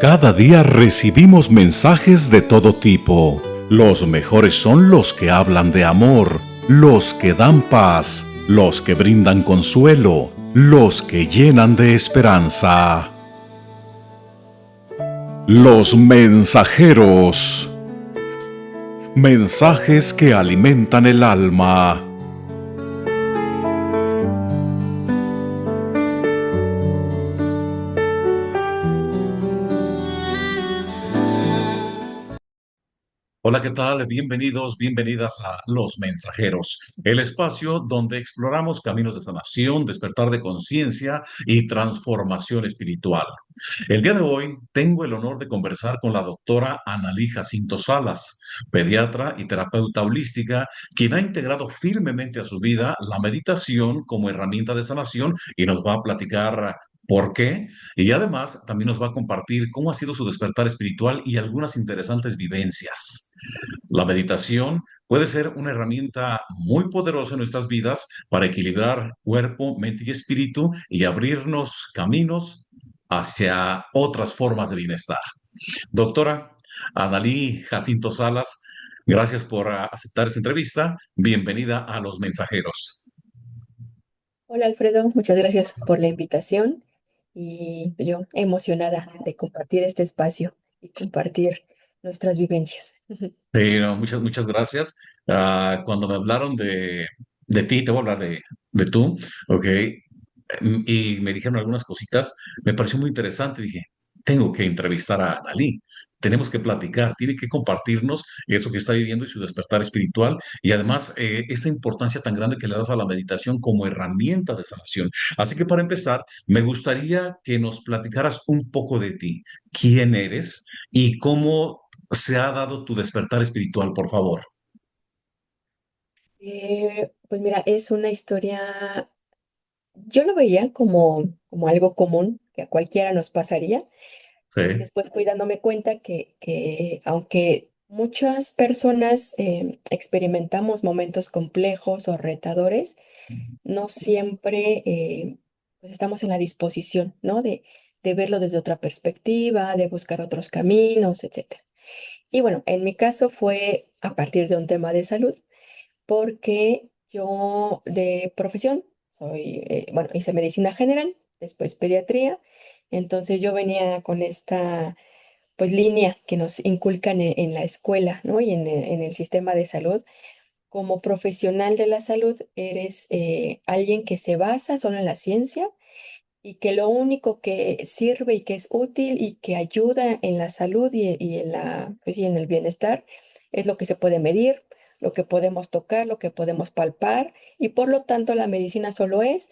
Cada día recibimos mensajes de todo tipo. Los mejores son los que hablan de amor, los que dan paz, los que brindan consuelo, los que llenan de esperanza. Los mensajeros. Mensajes que alimentan el alma. Hola, ¿qué tal? Bienvenidos, bienvenidas a Los Mensajeros, el espacio donde exploramos caminos de sanación, despertar de conciencia y transformación espiritual. El día de hoy tengo el honor de conversar con la doctora Analí Jacinto Salas, pediatra y terapeuta holística, quien ha integrado firmemente a su vida la meditación como herramienta de sanación y nos va a platicar por qué. Y además también nos va a compartir cómo ha sido su despertar espiritual y algunas interesantes vivencias. La meditación puede ser una herramienta muy poderosa en nuestras vidas para equilibrar cuerpo, mente y espíritu y abrirnos caminos hacia otras formas de bienestar. Doctora Analí Jacinto Salas, gracias por aceptar esta entrevista. Bienvenida a Los Mensajeros. Hola Alfredo, muchas gracias por la invitación y yo emocionada de compartir este espacio y compartir nuestras vivencias. Sí, no, muchas gracias. Cuando me hablaron de ti, te voy a hablar de tú, ¿ok? Y me dijeron algunas cositas, me pareció muy interesante. Dije, tengo que entrevistar a Analí, tenemos que platicar, tiene que compartirnos eso que está viviendo y su despertar espiritual y además esta importancia tan grande que le das a la meditación como herramienta de sanación. Así que para empezar, me gustaría que nos platicaras un poco de ti, quién eres y cómo se ha dado tu despertar espiritual, por favor. Pues mira, es una historia, yo lo veía como algo común que a cualquiera nos pasaría. Sí. Después fui dándome cuenta que aunque muchas personas experimentamos momentos complejos o retadores, no siempre pues estamos en la disposición, ¿no? De verlo desde otra perspectiva, de buscar otros caminos, etcétera. Y bueno, en mi caso fue a partir de un tema de salud, porque yo de profesión soy, bueno, hice medicina general, después pediatría, entonces yo venía con esta pues línea que nos inculcan en la escuela, ¿no? Y en el sistema de salud como profesional de la salud, eres alguien que se basa solo en la ciencia y que lo único que sirve y que es útil y que ayuda en la salud y en pues, y en el bienestar es lo que se puede medir, lo que podemos tocar, lo que podemos palpar, y por lo tanto la medicina solo es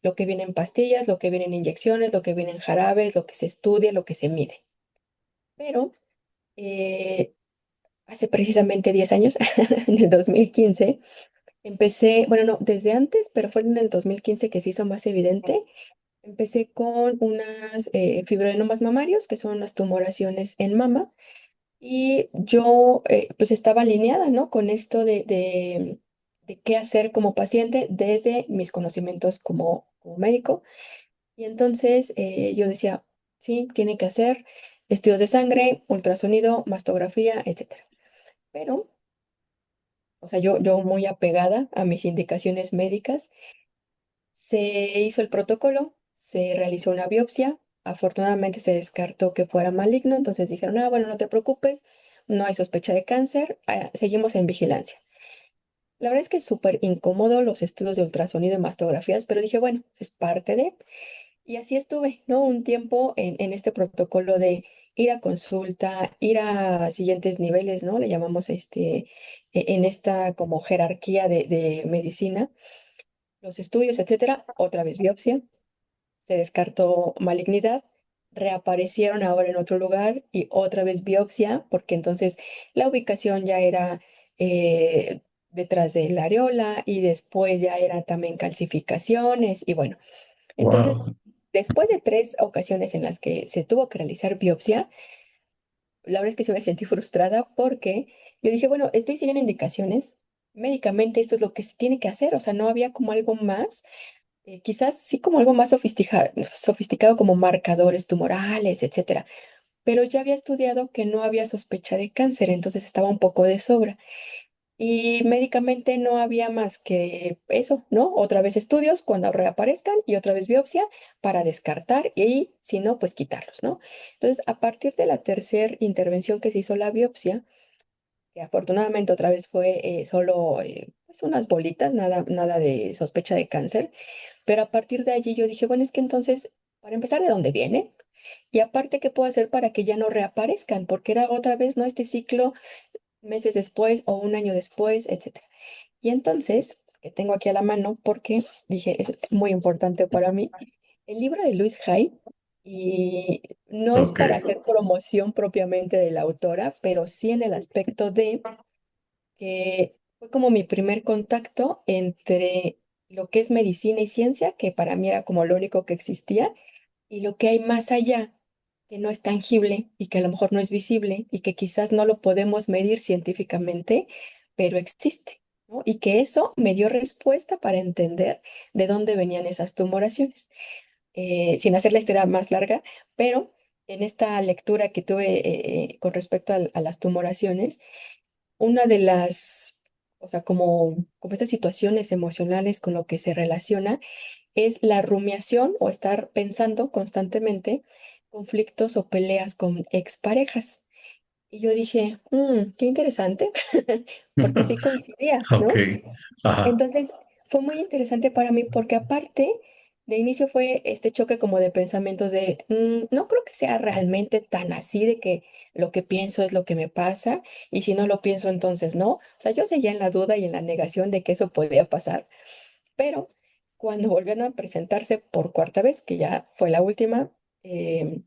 lo que viene en pastillas, lo que viene en inyecciones, lo que viene en jarabes, lo que se estudia, lo que se mide. Pero eh, hace precisamente 10 años, en el 2015, empecé, bueno, no, desde antes, pero fue en el 2015 que se hizo más evidente. Empecé con unas fibroadenomas mamarios, que son unas tumoraciones en mama, y yo pues estaba alineada, ¿no? Con esto de qué hacer como paciente desde mis conocimientos como médico. Y entonces yo decía, sí, tiene que hacer estudios de sangre, ultrasonido, mastografía, etcétera. Pero, o sea, yo muy apegada a mis indicaciones médicas. Se hizo el protocolo, se realizó una biopsia, afortunadamente se descartó que fuera maligno, entonces dijeron, ah, bueno, no te preocupes, no hay sospecha de cáncer, seguimos en vigilancia. La verdad es que es súper incómodo los estudios de ultrasonido y mastografías, pero dije, bueno, es parte de, y así estuve, ¿no? Un tiempo en este protocolo de ir a consulta, ir a siguientes niveles, ¿no? Le llamamos en esta como jerarquía de medicina, los estudios, etcétera, otra vez biopsia, se descartó malignidad, reaparecieron ahora en otro lugar y otra vez biopsia, porque entonces la ubicación ya era detrás de la areola y después ya eran también calcificaciones y bueno, entonces Wow. después de 3 ocasiones en las que se tuvo que realizar biopsia, la verdad es que sí me sentí frustrada porque yo dije, bueno, estoy siguiendo indicaciones. Médicamente esto es lo que se tiene que hacer, o sea, no había como algo más quizás sí como algo más sofisticado como marcadores tumorales, etcétera, pero ya había estudiado que no había sospecha de cáncer, entonces estaba un poco de sobra. Y médicamente no había más que eso, ¿no? Otra vez estudios cuando reaparezcan y otra vez biopsia para descartar y si no, pues quitarlos, ¿no? Entonces, a partir de la tercera intervención que se hizo la biopsia, que afortunadamente otra vez fue solo pues unas bolitas, nada de sospecha de cáncer, pero a partir de allí yo dije, bueno, es que entonces, para empezar, ¿de dónde viene? Y aparte, ¿qué puedo hacer para que ya no reaparezcan? Porque era otra vez, ¿no? Este ciclo meses después o un año después, etcétera. Y entonces, que tengo aquí a la mano, porque dije, es muy importante para mí, el libro de Luis Hay, y no es Ok. para hacer promoción propiamente de la autora, pero sí en el aspecto de que fue como mi primer contacto entre lo que es medicina y ciencia, que para mí era como lo único que existía, y lo que hay más allá, que no es tangible y que a lo mejor no es visible y que quizás no lo podemos medir científicamente, pero existe, ¿no? Y que eso me dio respuesta para entender de dónde venían esas tumoraciones. Sin hacer la historia más larga, pero en esta lectura que tuve con respecto a las tumoraciones, una de las, o sea, como estas situaciones emocionales con lo que se relaciona es la rumiación o estar pensando constantemente conflictos o peleas con exparejas. Y yo dije, qué interesante, porque sí coincidía, Ok. ¿no? Ajá. Entonces, fue muy interesante para mí porque aparte, de inicio fue este choque como de pensamientos de, no creo que sea realmente tan así de que lo que pienso es lo que me pasa y si no lo pienso entonces no. O sea, yo seguía en la duda y en la negación de que eso podía pasar, pero cuando volvieron a presentarse por cuarta vez, que ya fue la última, em,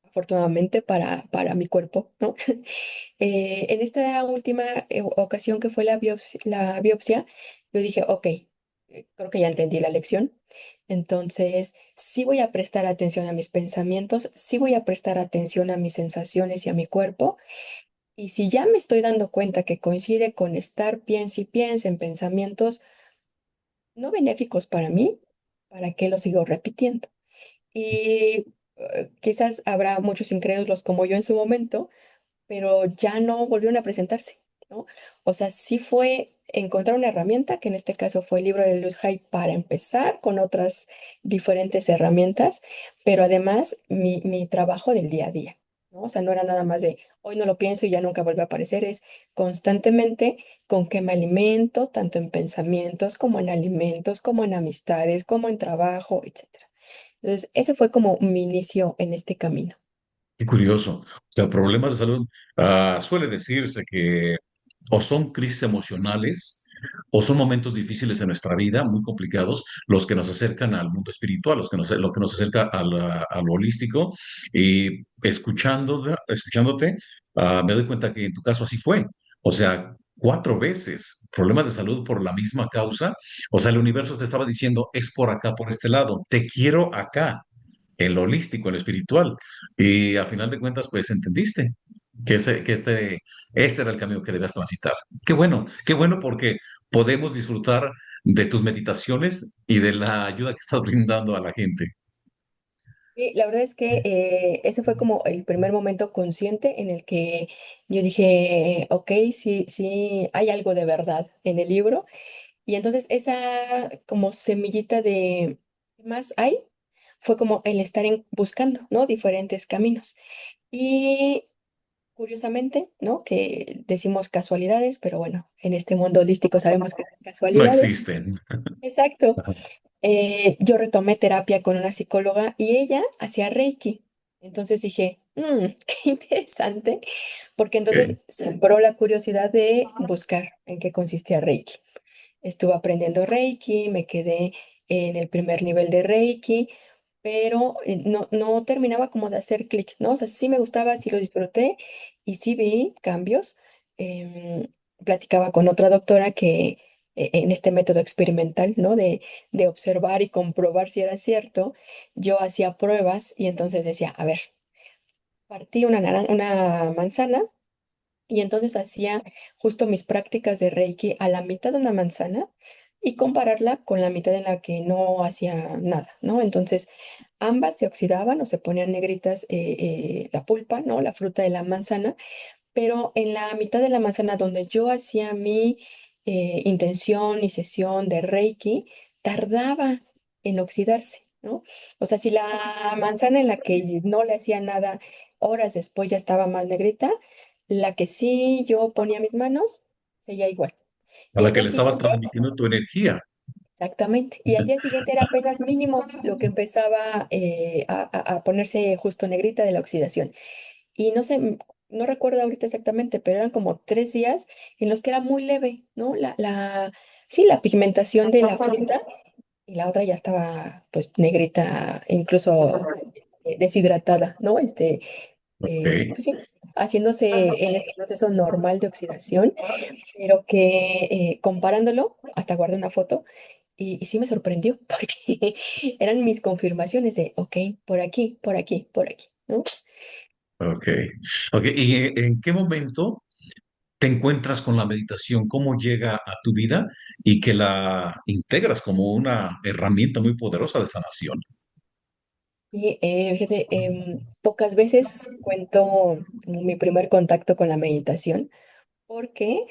afortunadamente para mi cuerpo, ¿no? En esta última ocasión que fue la biopsia, yo dije, ok, creo que ya entendí la lección. Entonces, sí voy a prestar atención a mis pensamientos, sí voy a prestar atención a mis sensaciones y a mi cuerpo. Y si ya me estoy dando cuenta que coincide con estar piense y piense en pensamientos no benéficos para mí, ¿para qué lo sigo repitiendo? Y quizás habrá muchos incrédulos como yo en su momento pero ya no volvieron a presentarse, ¿no? O sea, sí fue encontrar una herramienta, que en este caso fue el libro de Luz Hay para empezar con otras diferentes herramientas, pero además mi trabajo del día a día, ¿no? O sea, no era nada más de hoy no lo pienso y ya nunca vuelve a aparecer, es constantemente con qué me alimento, tanto en pensamientos como en alimentos, como en amistades, como en trabajo, etcétera. Entonces, ese fue como mi inicio en este camino. Qué curioso. O sea, problemas de salud, suele decirse que o son crisis emocionales o son momentos difíciles en nuestra vida, muy complicados, los que nos acercan al mundo espiritual, lo que nos acerca a lo holístico. Y escuchándote, me doy cuenta que en tu caso así fue. O sea, cuatro veces problemas de salud por la misma causa. O sea, el universo te estaba diciendo, es por acá, por este lado, te quiero acá, en lo holístico, en lo espiritual. Y a final de cuentas, pues entendiste ese era el camino que debías transitar. Qué bueno porque podemos disfrutar de tus meditaciones y de la ayuda que estás brindando a la gente. Sí, la verdad es que ese fue como el primer momento consciente en el que yo dije, ok, sí, sí, hay algo de verdad en el libro. Y entonces esa como semillita de ¿qué más hay? Fue como el estar buscando, ¿no? Diferentes caminos. Y curiosamente, ¿no? Que decimos casualidades, pero bueno, en este mundo holístico sabemos que las No casualidades. existen. Exacto. Yo retomé terapia con una psicóloga y ella hacía Reiki. Entonces dije, qué interesante, porque entonces Ok. sembró la curiosidad de buscar en qué consistía Reiki. Estuve aprendiendo Reiki, me quedé en el primer nivel de Reiki, pero no terminaba como de hacer clic, ¿no? O sea, sí me gustaba, sí lo disfruté y sí vi cambios. Em, Platicaba con otra doctora que en este método experimental, ¿no? De observar y comprobar si era cierto, yo hacía pruebas y entonces decía, a ver, partí una manzana y entonces hacía justo mis prácticas de Reiki a la mitad de una manzana y compararla con la mitad en la que no hacía nada, ¿no? Entonces ambas se oxidaban o se ponían negritas, la pulpa, ¿no? La fruta de la manzana, pero en la mitad de la manzana donde yo hacía mi intención y sesión de Reiki, tardaba en oxidarse, ¿no? O sea, si la manzana en la que no le hacía nada, horas después ya estaba más negrita, la que sí yo ponía mis manos, seguía igual. A Y la al que día le estabas siguiente, transmitiendo tu energía. exactamente, y al día siguiente era apenas mínimo lo que empezaba a ponerse justo negrita de la oxidación. Y no sé, no recuerdo ahorita exactamente, pero eran como 3 días en los que era muy leve, ¿no? Sí, la pigmentación de la fruta y la otra ya estaba pues negrita, incluso deshidratada, ¿no? Ok. Pues sí, haciéndose en este proceso normal de oxidación, pero que comparándolo, hasta guardé una foto y sí me sorprendió porque eran mis confirmaciones de, ok, por aquí, por aquí, por aquí, ¿no? Ok. Ok. ¿Y en qué momento te encuentras con la meditación? ¿Cómo llega a tu vida y que la integras como una herramienta muy poderosa de sanación? Y fíjate, pocas veces cuento mi primer contacto con la meditación porque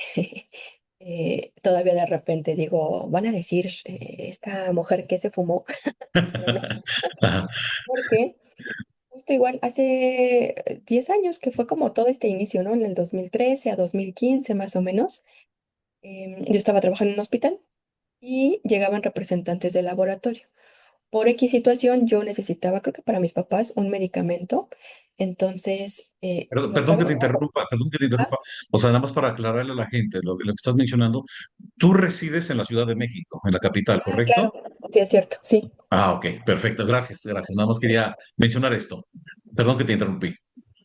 todavía de repente digo, van a decir, esta mujer que se fumó, pero no, Ajá. porque justo igual hace 10 años que fue como todo este inicio, ¿no? En el 2013 a 2015 más o menos, yo estaba trabajando en un hospital y llegaban representantes del laboratorio. Por X situación, yo necesitaba, creo que para mis papás, un medicamento. Entonces, yo Perdón que te atravesaba. interrumpa, perdón que te Ah, interrumpa. O sea, nada más para aclararle a la gente lo que estás mencionando. Tú resides en la Ciudad de México, en la capital, claro, ¿correcto? sí, es cierto, sí. Ah, ok, perfecto. Gracias, gracias. Nada más quería mencionar esto. Perdón que te interrumpí.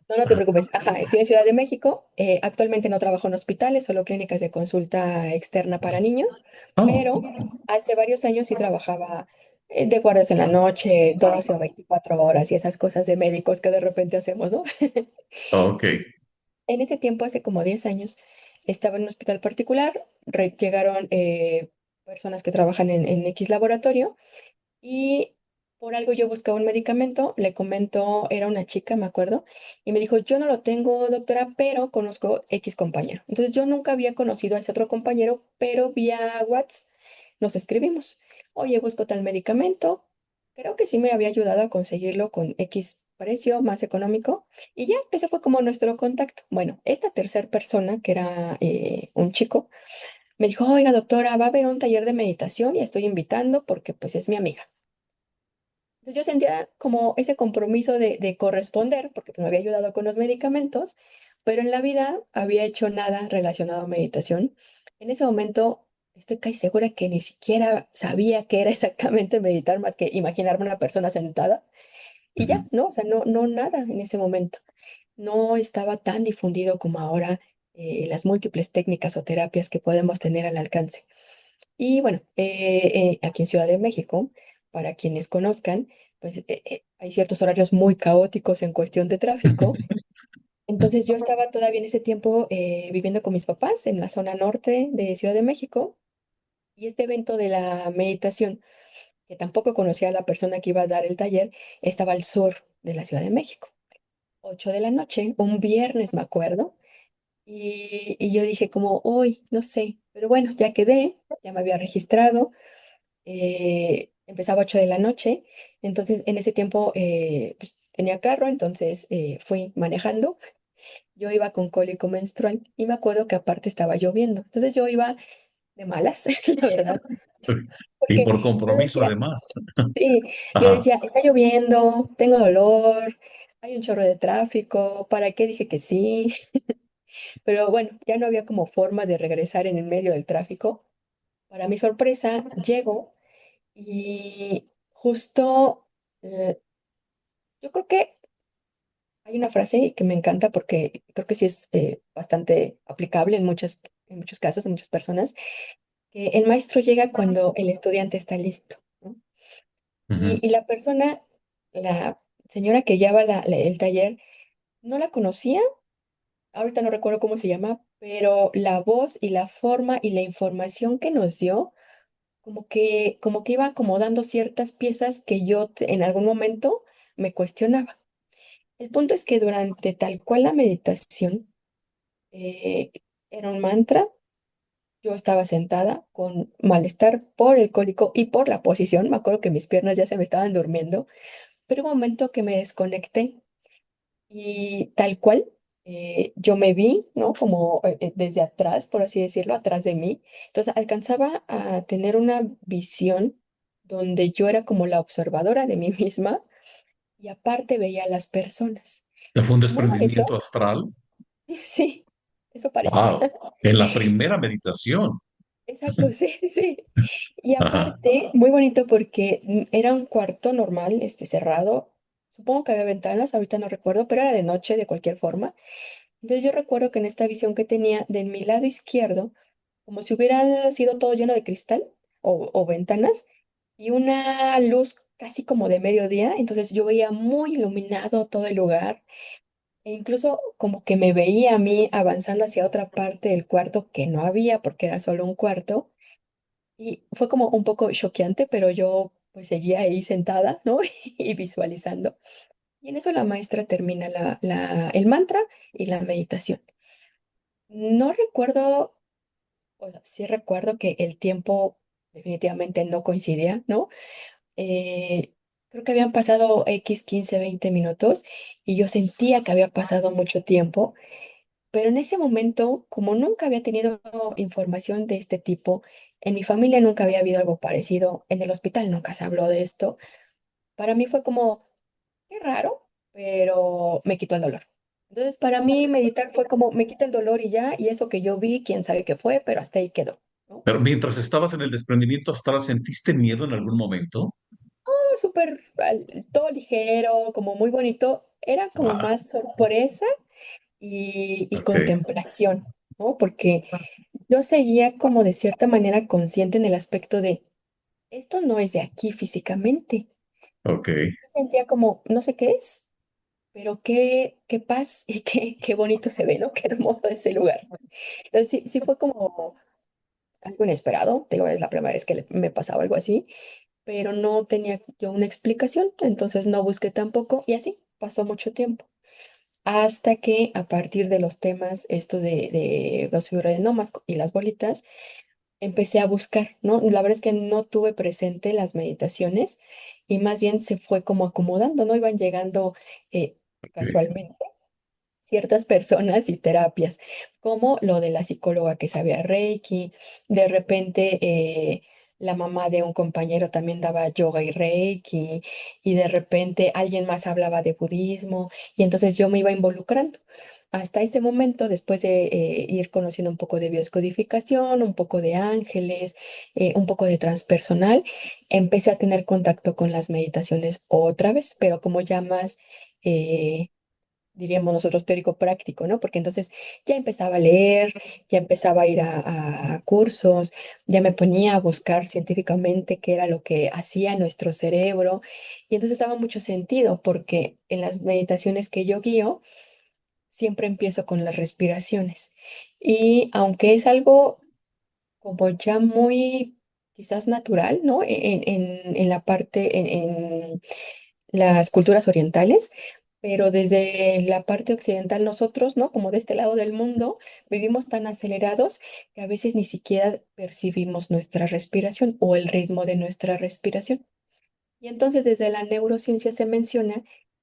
No, no te Ajá. preocupes. Ajá, estoy en Ciudad de México. Actualmente no trabajo en hospitales, solo clínicas de consulta externa para niños, Oh, pero hace varios años sí trabajaba de guardias en la noche, 12 o 24 horas y esas cosas de médicos que de repente hacemos, ¿no? ok. En ese tiempo, hace como 10 años, estaba en un hospital particular, llegaron personas que trabajan en X laboratorio y por algo yo buscaba un medicamento, le comentó, era una chica, me acuerdo, y me dijo, yo no lo tengo, doctora, pero conozco X compañero. Entonces yo nunca había conocido a ese otro compañero, pero vía WhatsApp nos escribimos. Oye, busco tal medicamento. Creo que sí me había ayudado a conseguirlo con X precio más económico. Y ya, ese fue como nuestro contacto. Bueno, esta tercera persona, que era un chico, me dijo, oiga, doctora, va a haber un taller de meditación y estoy invitando porque pues es mi amiga. Entonces yo sentía como ese compromiso de corresponder, porque pues, me había ayudado con los medicamentos, pero en la vida había hecho nada relacionado a meditación. En ese momento estoy casi segura que ni siquiera sabía qué era exactamente meditar, más que imaginarme una persona sentada. Y ya, Ujú. ¿no? O sea, no, no nada en ese momento. No estaba tan difundido como ahora las múltiples técnicas o terapias que podemos tener al alcance. Y bueno, aquí en Ciudad de México, para quienes conozcan, pues hay ciertos horarios muy caóticos en cuestión de tráfico. Entonces yo estaba todavía en ese tiempo viviendo con mis papás en la zona norte de Ciudad de México y este evento de la meditación, que tampoco conocía a la persona que iba a dar el taller, estaba al sur de la Ciudad de México. 8 de la noche, un viernes me acuerdo, y yo dije como, hoy, no sé, pero bueno, ya quedé, ya me había registrado. Empezaba 8 de la noche, entonces en ese tiempo pues, tenía carro, entonces fui manejando, yo iba con cólico menstrual y me acuerdo que aparte estaba lloviendo, entonces yo iba de malas, la verdad, Y porque por yo compromiso, decía, además. sí, yo Ajá. decía, está lloviendo, tengo dolor, hay un chorro de tráfico, ¿para qué dije que sí? Pero bueno, ya no había como forma de regresar en el medio del tráfico. Para mi sorpresa, llego. Y justo, yo creo que hay una frase que me encanta porque creo que sí es bastante aplicable en muchos casos, en muchas personas, que el maestro llega cuando el estudiante está listo, ¿no? Ujú. Y la persona, la señora que lleva el taller, no la conocía, ahorita no recuerdo cómo se llama, pero la voz y la forma y la información que nos dio como que iba acomodando ciertas piezas que yo en algún momento me cuestionaba. El punto es que durante tal cual la meditación, eh, era un mantra. Yo estaba sentada con malestar por el cólico y por la posición. Me acuerdo que mis piernas ya se me estaban durmiendo, pero hubo un momento que me desconecté y tal cual, yo me vi, ¿no? Como desde atrás, por así decirlo, atrás de mí. Entonces alcanzaba a tener una visión donde yo era como la observadora de mí misma y aparte veía a las personas. ¿Ya fue un Muy desprendimiento bonito. astral? Sí, eso parecía. Wow, en la primera meditación. Exacto, sí, sí, sí. Y Ajá, aparte, muy bonito porque era un cuarto normal, cerrado. Supongo que había ventanas, ahorita no recuerdo, pero era de noche de cualquier forma. Entonces yo recuerdo que en esta visión que tenía de mi lado izquierdo, como si hubiera sido todo lleno de cristal o ventanas y una luz casi como de mediodía, entonces yo veía muy iluminado todo el lugar e incluso como que me veía a mí avanzando hacia otra parte del cuarto que no había porque era solo un cuarto y fue como un poco choqueante, pero yo pues seguía ahí sentada, ¿no? Y visualizando. Y en eso la maestra termina el mantra y la meditación. No recuerdo, o sea, sí recuerdo que el tiempo definitivamente no coincidía, ¿no? Creo que habían pasado X 15 20 minutos y yo sentía que había pasado mucho tiempo, pero en ese momento, como nunca había tenido información de este tipo, en mi familia nunca había habido algo parecido, en el hospital nunca se habló de esto, para mí fue como, qué raro, pero me quitó el dolor. Entonces, para mí meditar fue como, me quita el dolor y ya, y eso que yo vi, quién sabe qué fue, pero hasta ahí quedó, ¿no? pero mientras estabas en el desprendimiento astral, ¿sentiste miedo en algún momento? Súper, todo ligero, como muy bonito, era como Ah, más sorpresa y ok, contemplación, ¿no? Porque yo seguía como de cierta manera consciente en el aspecto de, esto no es de aquí físicamente. ok. Yo sentía como, no sé qué es, pero qué paz y qué bonito se ve, ¿no? Qué hermoso ese lugar. Entonces sí, sí fue como algo inesperado. Te digo, es la primera vez que me pasaba algo así, pero no tenía yo una explicación, entonces no busqué tampoco y así pasó mucho tiempo. Hasta que a partir de los temas estos de los fibroadenomas y las bolitas, empecé a buscar, ¿no? La verdad es que no tuve presente las meditaciones y más bien se fue como acomodando, ¿no? Iban llegando Ok. casualmente ciertas personas y terapias, como lo de la psicóloga que sabía Reiki, de repente la mamá de un compañero también daba yoga y Reiki, y de repente alguien más hablaba de budismo, y entonces yo me iba involucrando. Hasta ese momento, después de ir conociendo un poco de bioscodificación, un poco de ángeles, un poco de transpersonal, empecé a tener contacto con las meditaciones otra vez, pero como ya más... eh, diríamos nosotros, teórico práctico, ¿no? Porque entonces ya empezaba a leer, ya empezaba a ir a cursos, ya me ponía a buscar científicamente qué era lo que hacía nuestro cerebro. Y entonces daba mucho sentido porque en las meditaciones que yo guío, siempre empiezo con las respiraciones. Y aunque es algo como ya muy quizás natural, ¿no? En la parte, en las culturas orientales, pero desde la parte occidental nosotros, ¿no? Como de este lado del mundo, vivimos tan acelerados que a veces ni siquiera percibimos nuestra respiración o el ritmo de nuestra respiración. Y entonces desde la neurociencia se menciona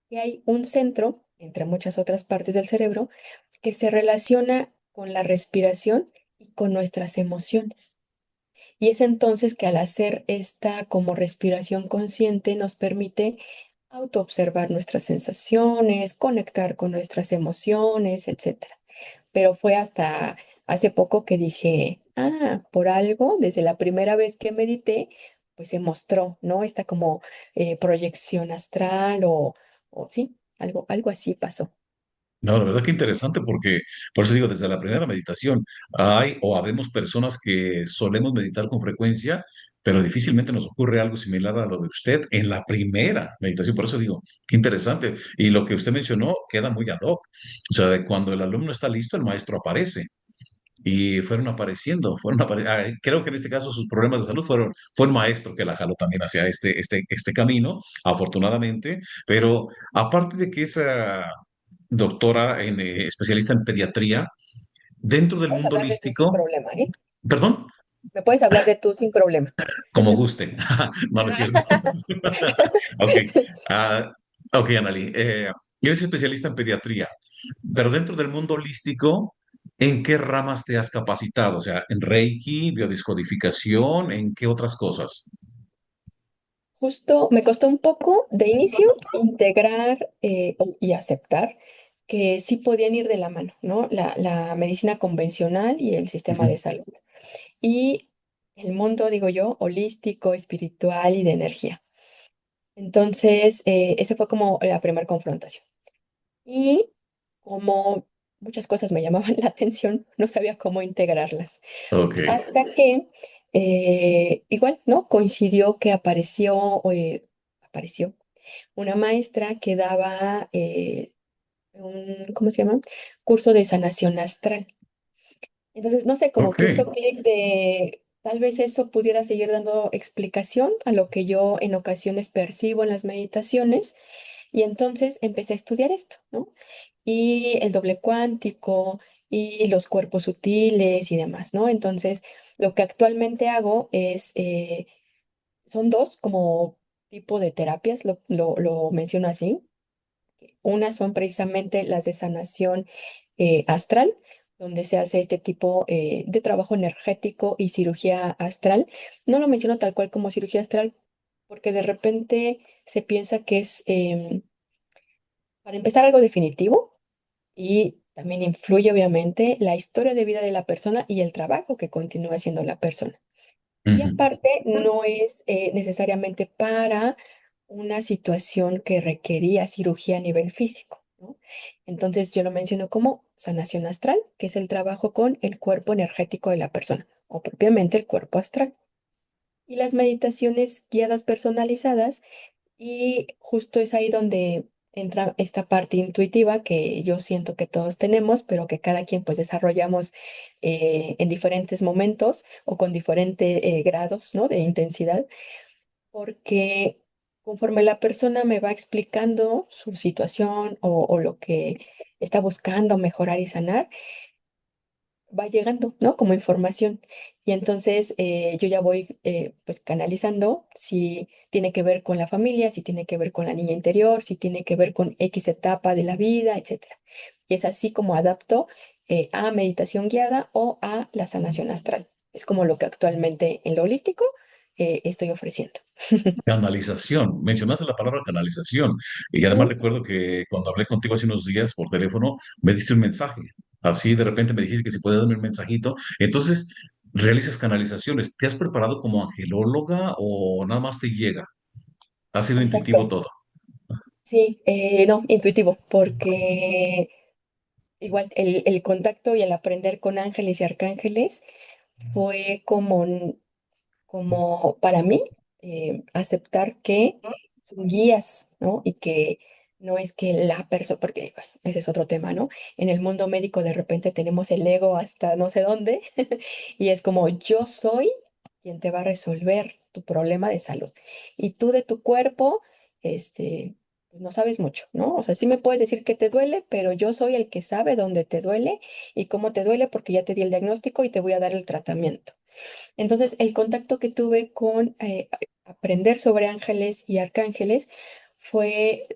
que hay un centro, entre muchas otras partes del cerebro, que se relaciona con la respiración y con nuestras emociones. Y es entonces que al hacer esta como respiración consciente nos permite autoobservar nuestras sensaciones, conectar con nuestras emociones, etcétera. Pero fue hasta hace poco que dije, por algo, desde la primera vez que medité, pues se mostró, ¿no? Esta como proyección astral o sí, algo así pasó. No, la verdad que interesante porque, por eso digo, desde la primera meditación hay o habemos personas que solemos meditar con frecuencia, pero difícilmente nos ocurre algo similar a lo de usted en la primera meditación. Por eso digo, qué interesante. Y lo que usted mencionó queda muy ad hoc. O sea, de cuando el alumno está listo, el maestro aparece. y creo que en este caso sus problemas de salud fue un maestro que la jaló también hacia este camino, afortunadamente, pero aparte de que esa doctora especialista en pediatría, dentro del Puedes mundo hablar de tú sin holístico, problema, ¿eh? perdón, Me puedes hablar de tú sin problema. como guste, no, no es cierto. Ok, ah, ok, Anali, eres especialista en pediatría, pero dentro del mundo holístico, ¿en qué ramas te has capacitado? O sea, ¿en Reiki, biodescodificación, en qué otras cosas? Justo me costó un poco de inicio integrar y aceptar que sí podían ir de la mano, ¿no? La medicina convencional y el sistema de Ujú. salud. Y el mundo, digo yo, holístico, espiritual y de energía. Entonces, esa fue como la primera confrontación. Y como muchas cosas me llamaban la atención, no sabía cómo integrarlas. Ok, Hasta que igual, ¿no? Coincidió que apareció una maestra que daba ¿cómo se llama? Curso de sanación astral. Entonces, no sé, como ok. que hizo clic de tal vez eso pudiera seguir dando explicación a lo que yo en ocasiones percibo en las meditaciones. Y entonces empecé a estudiar esto, ¿no? Y el doble cuántico y los cuerpos sutiles y demás, ¿no? Entonces, lo que actualmente hago son dos como tipo de terapias, lo menciono así. Una son precisamente las de sanación astral, donde se hace este tipo de trabajo energético y cirugía astral. No lo menciono tal cual como cirugía astral, porque de repente se piensa que es, para empezar, algo definitivo y también influye obviamente la historia de vida de la persona y el trabajo que continúa haciendo la persona. Y Ujú. aparte, no es necesariamente para una situación que requería cirugía a nivel físico, ¿no? Entonces yo lo menciono como sanación astral, que es el trabajo con el cuerpo energético de la persona, o propiamente el cuerpo astral. Y las meditaciones guiadas personalizadas, y justo es ahí donde entra esta parte intuitiva que yo siento que todos tenemos, pero que cada quien pues desarrollamos en diferentes momentos o con diferentes grados, ¿no? de intensidad, porque conforme la persona me va explicando su situación o lo que está buscando mejorar y sanar, va llegando, ¿no? Como información. Y entonces yo ya voy pues canalizando si tiene que ver con la familia, si tiene que ver con la niña interior, si tiene que ver con X etapa de la vida, etcétera. Y es así como adapto a meditación guiada o a la sanación astral. Es como lo que actualmente en lo holístico estoy ofreciendo. Canalización. Mencionaste la palabra canalización. Y además Ujú. recuerdo que cuando hablé contigo hace unos días por teléfono, me diste un mensaje. Así de repente me dijiste que si puedes darme un mensajito. Entonces, realizas canalizaciones. ¿Te has preparado como angelóloga o nada más te llega? ¿Ha sido intuitivo Exacto. todo? Sí, no, intuitivo, porque igual el contacto y el aprender con ángeles y arcángeles fue como para mí aceptar que son guías, ¿no? Y que no es que la persona, porque bueno, ese es otro tema, ¿no? En el mundo médico de repente tenemos el ego hasta no sé dónde y es como yo soy quien te va a resolver tu problema de salud y tú de tu cuerpo, pues no sabes mucho, ¿no? O sea, sí me puedes decir que te duele, pero yo soy el que sabe dónde te duele y cómo te duele porque ya te di el diagnóstico y te voy a dar el tratamiento. Entonces, el contacto que tuve con aprender sobre ángeles y arcángeles fue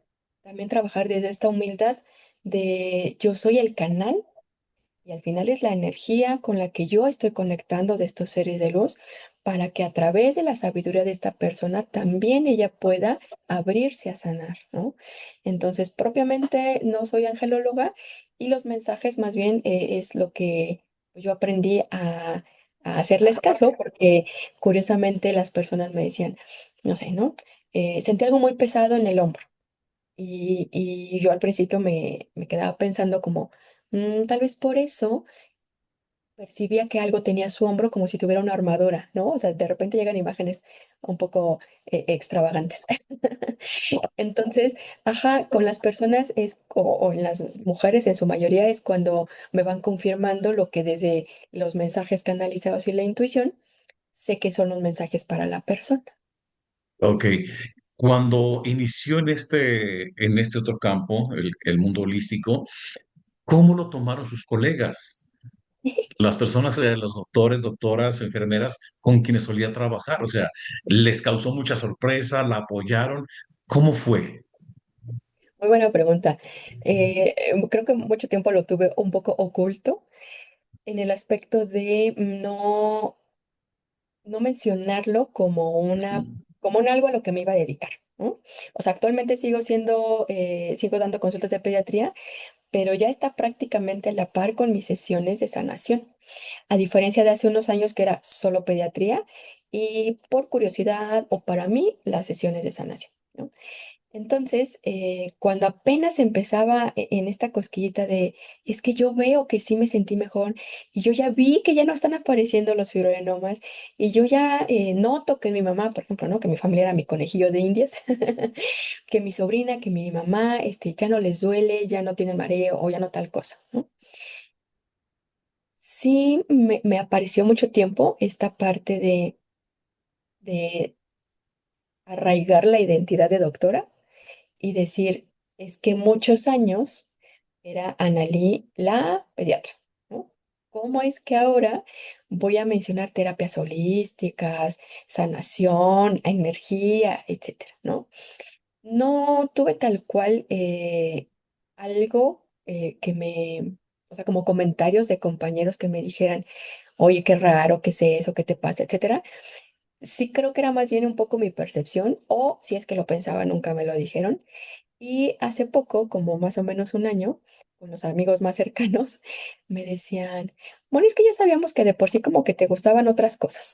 también trabajar desde esta humildad de yo soy el canal y al final es la energía con la que yo estoy conectando de estos seres de luz para que a través de la sabiduría de esta persona también ella pueda abrirse a sanar, ¿no? Entonces, propiamente no soy angelóloga y los mensajes más bien es lo que yo aprendí a hacerles caso porque curiosamente las personas me decían, no sé, ¿no? Sentí algo muy pesado en el hombro. Y yo al principio me quedaba pensando como, tal vez por eso percibía que algo tenía su hombro como si tuviera una armadura, ¿no? O sea, de repente llegan imágenes un poco extravagantes. Entonces, ajá, con las personas o en las mujeres en su mayoría es cuando me van confirmando lo que desde los mensajes canalizados y la intuición sé que son los mensajes para la persona. Ok. Cuando inició en este otro campo, el mundo holístico, ¿cómo lo tomaron sus colegas? Las personas, los doctores, doctoras, enfermeras con quienes solía trabajar. O sea, ¿les causó mucha sorpresa? ¿La apoyaron? ¿Cómo fue? Muy buena pregunta. Creo que mucho tiempo lo tuve un poco oculto en el aspecto de no mencionarlo como un algo a lo que me iba a dedicar, ¿no? O sea, actualmente sigo dando consultas de pediatría, pero ya está prácticamente a la par con mis sesiones de sanación, a diferencia de hace unos años que era solo pediatría y por curiosidad o para mí las sesiones de sanación, ¿no? Entonces, cuando apenas empezaba en esta cosquillita de, es que yo veo que sí me sentí mejor y yo ya vi que ya no están apareciendo los fibroadenomas y yo ya noto que mi mamá, por ejemplo, ¿no? Que mi familia era mi conejillo de indias, que mi sobrina, que mi mamá, ya no les duele, ya no tienen mareo o ya no tal cosa, ¿no? Sí, me apareció mucho tiempo esta parte de arraigar la identidad de doctora y decir, es que muchos años era Analí la pediatra, ¿no? ¿Cómo es que ahora voy a mencionar terapias holísticas, sanación, energía, etcétera, ¿no? No tuve tal cual algo o sea, como comentarios de compañeros que me dijeran, oye, qué raro, qué es eso, qué te pasa, etcétera. Sí creo que era más bien un poco mi percepción, o si es que lo pensaba, nunca me lo dijeron. Y hace poco, como más o menos un año, con los amigos más cercanos, me decían, bueno, es que ya sabíamos que de por sí como que te gustaban otras cosas.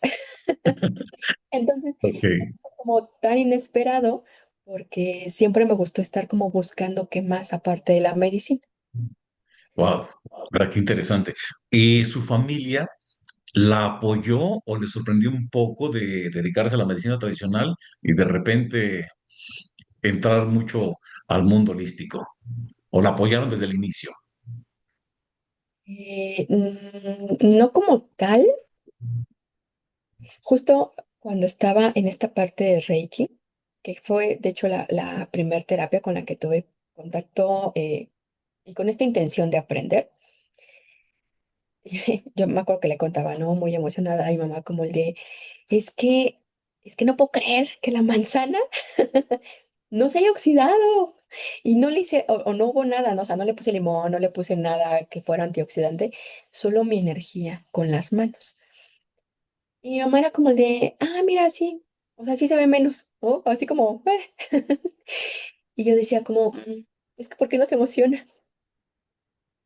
Entonces, Ok. fue como tan inesperado porque siempre me gustó estar como buscando qué más aparte de la medicina. Wow, ¿verdad? Qué interesante. ¿Y su familia la apoyó o le sorprendió un poco de dedicarse a la medicina tradicional y de repente entrar mucho al mundo holístico? ¿O la apoyaron desde el inicio? No como tal, justo cuando estaba en esta parte de Reiki, que fue de hecho la primer terapia con la que tuve contacto y con esta intención de aprender. Yo me acuerdo que le contaba, ¿no? Muy emocionada a mi mamá, como el de, es que, es que no puedo creer que la manzana no se haya oxidado. Y no le hice, o no hubo nada, ¿no? O sea, no le puse limón, no le puse nada que fuera antioxidante, solo mi energía con las manos. Y mi mamá era como el de, mira, sí, o sea, sí se ve menos, ¿no? Así como, Y yo decía como, es que ¿por qué no se emociona?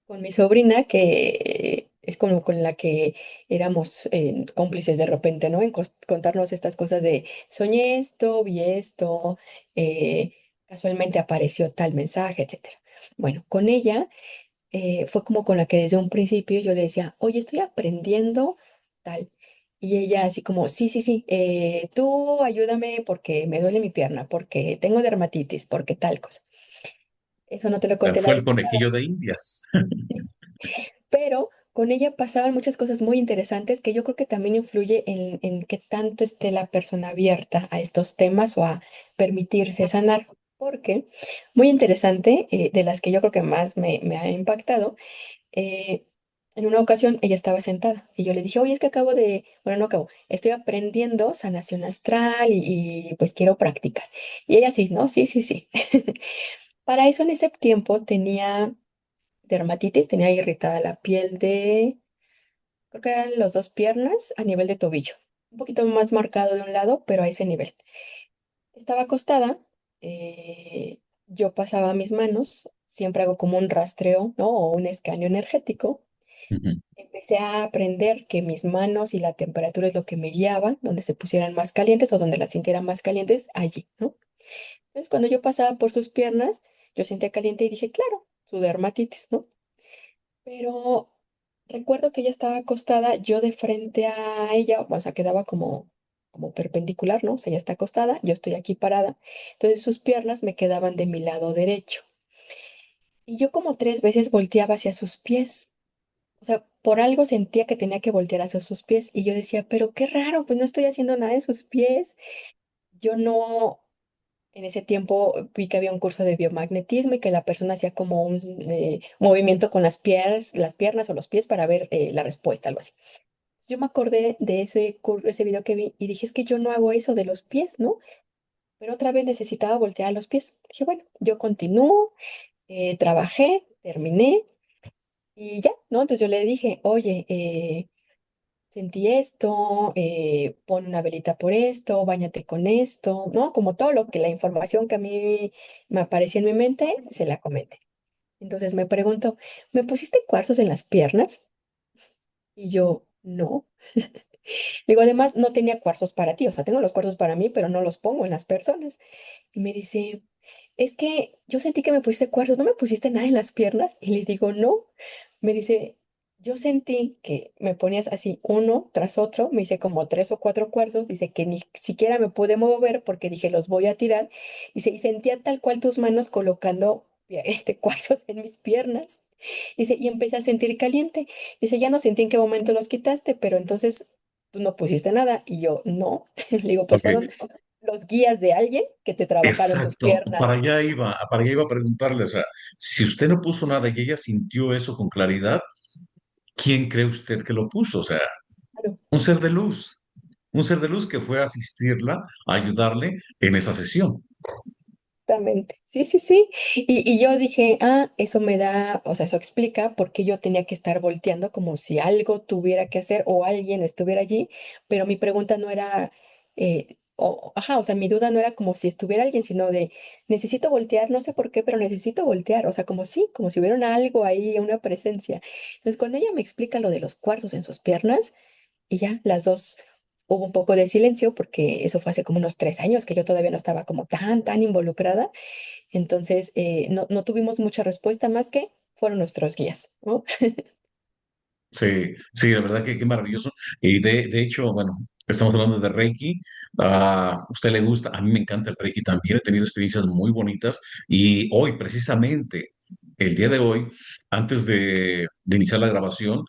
Con mi sobrina, que es como con la que éramos cómplices de repente, ¿no? En contarnos estas cosas de soñé esto, vi esto, eh, casualmente apareció tal mensaje, etcétera. Bueno, con ella fue como con la que desde un principio yo le decía, oye, estoy aprendiendo tal. Y ella así como, sí, sí, sí, tú ayúdame porque me duele mi pierna, porque tengo dermatitis, porque tal cosa. Eso no te lo conté la Fue el vez. conejillo de Indias. Pero con ella pasaban muchas cosas muy interesantes que yo creo que también influye en qué tanto esté la persona abierta a estos temas o a permitirse sanar. Porque, muy interesante, de las que yo creo que más me ha impactado, eh, en una ocasión ella estaba sentada y yo le dije, oye, es que bueno, no acabo, estoy aprendiendo sanación astral y pues quiero practicar. Y ella sí, ¿no? Sí, sí, sí. Para eso en ese tiempo tenía dermatitis, tenía irritada la piel creo que eran las dos piernas a nivel de tobillo, un poquito más marcado de un lado, pero a ese nivel. Estaba acostada, yo pasaba mis manos, siempre hago como un rastreo, ¿no? O un escaneo energético. Ujú. Empecé a aprender que mis manos y la temperatura es lo que me guiaba, donde se pusieran más calientes o donde las sintiera más calientes, allí, ¿no? Entonces, cuando yo pasaba por sus piernas, yo sentía caliente y dije, claro, su dermatitis, ¿no? Pero recuerdo que ella estaba acostada, yo de frente a ella, o sea, quedaba como, como perpendicular, ¿no? O sea, ella está acostada, yo estoy aquí parada. Entonces sus piernas me quedaban de mi lado derecho. Y yo como 3 veces volteaba hacia sus pies. O sea, por algo sentía que tenía que voltear hacia sus pies. Y yo decía, pero qué raro, pues no estoy haciendo nada en sus pies. Yo no, en ese tiempo vi que había un curso de biomagnetismo y que la persona hacía como un movimiento con las piernas o los pies para ver la respuesta, algo así. Yo me acordé de ese video que vi y dije, es que yo no hago eso de los pies, ¿no? Pero otra vez necesitaba voltear los pies. Dije, bueno, yo continúo, trabajé, terminé y ya, ¿no? Entonces yo le dije, oye, sentí esto, pon una velita por esto, báñate con esto, ¿no? Como todo lo que la información que a mí me aparecía en mi mente, se la comenté. Entonces me preguntó, ¿me pusiste cuarzos en las piernas? Y yo, no. Digo, además, no tenía cuarzos para ti, o sea, tengo los cuarzos para mí, pero no los pongo en las personas. Y me dice, es que yo sentí que me pusiste cuarzos, ¿no me pusiste nada en las piernas? Y le digo, no. Me dice, yo sentí que me ponías así uno tras otro, me hice como 3 o 4 cuarzos, dice que ni siquiera me pude mover porque dije, los voy a tirar. Dice, y sentía tal cual tus manos colocando cuarzos en mis piernas. Dice, y empecé a sentir caliente. Dice, ya no sentí en qué momento los quitaste, pero entonces tú no pusiste nada. Y yo, no. Le digo, pues Ok, fueron los guías de alguien que te trabajaron tus exacto. piernas. Para allá iba a preguntarle, o sea, si usted no puso nada y ella sintió eso con claridad, ¿quién cree usted que lo puso? O sea, Claro. un ser de luz, un ser de luz que fue a asistirla, a ayudarle en esa sesión. Exactamente. Sí, sí, sí. Y yo dije, ah, eso me da, o sea, eso explica por qué yo tenía que estar volteando como si algo tuviera que hacer o alguien estuviera allí, pero mi pregunta no era, ajá, o sea, mi duda no era como si estuviera alguien, sino de, necesito voltear, no sé por qué, pero necesito voltear, o sea, como sí, como si hubiera algo ahí, una presencia. Entonces, cuando ella me explica lo de los cuarzos en sus piernas, y ya, las dos hubo un poco de silencio porque eso fue hace como unos 3 años que yo todavía no estaba como tan involucrada. Entonces, no tuvimos mucha respuesta más que fueron nuestros guías, ¿no? Sí, sí, de verdad que qué maravilloso. Y de hecho, bueno, estamos hablando de Reiki. A usted le gusta, a mí me encanta el Reiki también. He tenido experiencias muy bonitas. Y hoy, precisamente, el día de hoy, antes de iniciar la grabación,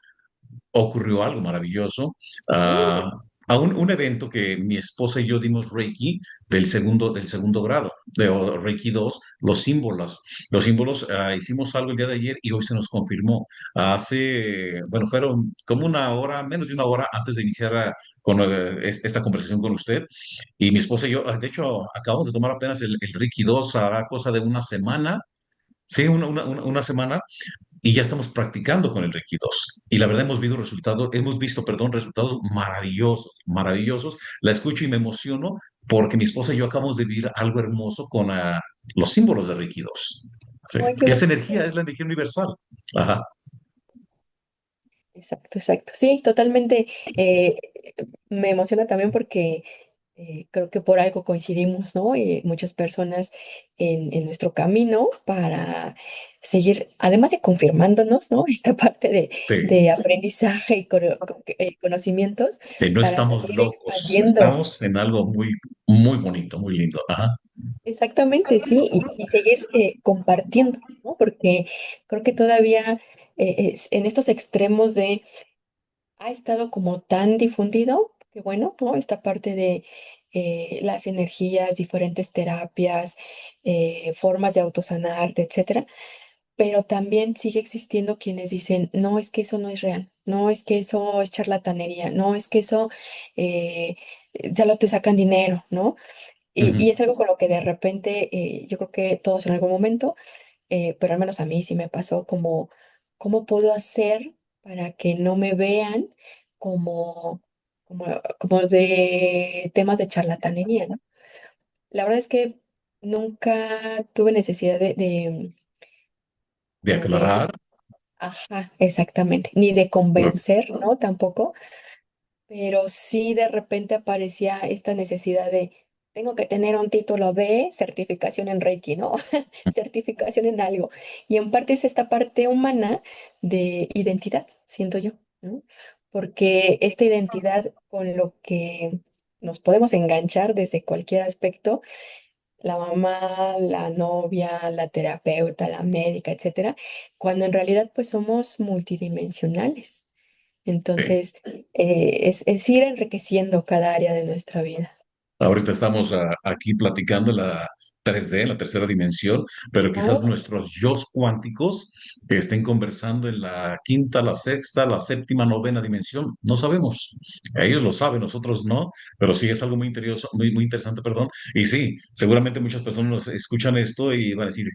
ocurrió algo maravilloso. Mm, ah, a un evento que mi esposa y yo dimos Reiki del segundo grado, de Reiki 2, los símbolos, hicimos algo el día de ayer y hoy se nos confirmó. Bueno, fueron como una hora, menos de una hora antes de iniciar esta conversación con usted. Y mi esposa y yo, de hecho, acabamos de tomar apenas el Reiki 2 a cosa de una semana. Sí, una semana y ya estamos practicando con el Reiki 2. Y la verdad hemos visto, perdón, resultados maravillosos, maravillosos. La escucho y me emociono porque mi esposa y yo acabamos de vivir algo hermoso con los símbolos de Reiki 2. Sí. ay, qué Que es bonito. energía, es la energía universal. Ajá. Exacto, exacto. Sí, totalmente. Me emociona también porque creo que por algo coincidimos, ¿no? Muchas personas en nuestro camino para seguir, además de confirmándonos, ¿no? Esta parte Sí. de aprendizaje y conocimientos Que no para estamos seguir locos, expandiendo. estamos en algo muy, muy bonito, muy lindo. Ajá. Exactamente, sí, y seguir compartiendo, ¿no? Porque creo que todavía en estos extremos de ha estado como tan difundido que bueno, ¿no? Esta parte de las energías, diferentes terapias, formas de autosanarte, etcétera, pero también sigue existiendo quienes dicen, no, es que eso no es real, no, es que eso es charlatanería, no, es que eso eh, ya lo te sacan dinero, ¿no? Y Ujú. es algo con lo que de repente yo creo que todos en algún momento pero al menos a mí sí me pasó como, ¿cómo puedo hacer para que no me vean como, como, como de temas de charlatanería, ¿no? La verdad es que nunca tuve necesidad De como de, aclarar. ajá, exactamente, ni de convencer, ¿no? Tampoco, pero sí de repente aparecía esta necesidad de, tengo que tener un título de certificación en Reiki, ¿no? Certificación en algo. Y en parte es esta parte humana de identidad, siento yo, ¿no? Porque esta identidad con lo que nos podemos enganchar desde cualquier aspecto, la mamá, la novia, la terapeuta, la médica, etcétera, cuando en realidad pues somos multidimensionales. Sí. Entonces, es ir enriqueciendo cada área de nuestra vida. Ahorita estamos aquí platicando la 3D, la tercera dimensión, pero quizás Oh, nuestros yos cuánticos que estén conversando en la quinta, la sexta, la séptima, novena dimensión. No sabemos. Ellos lo saben, nosotros no, pero sí es algo muy interioso, muy interesante, perdón. Y sí, seguramente muchas personas nos escuchan esto y van a decir,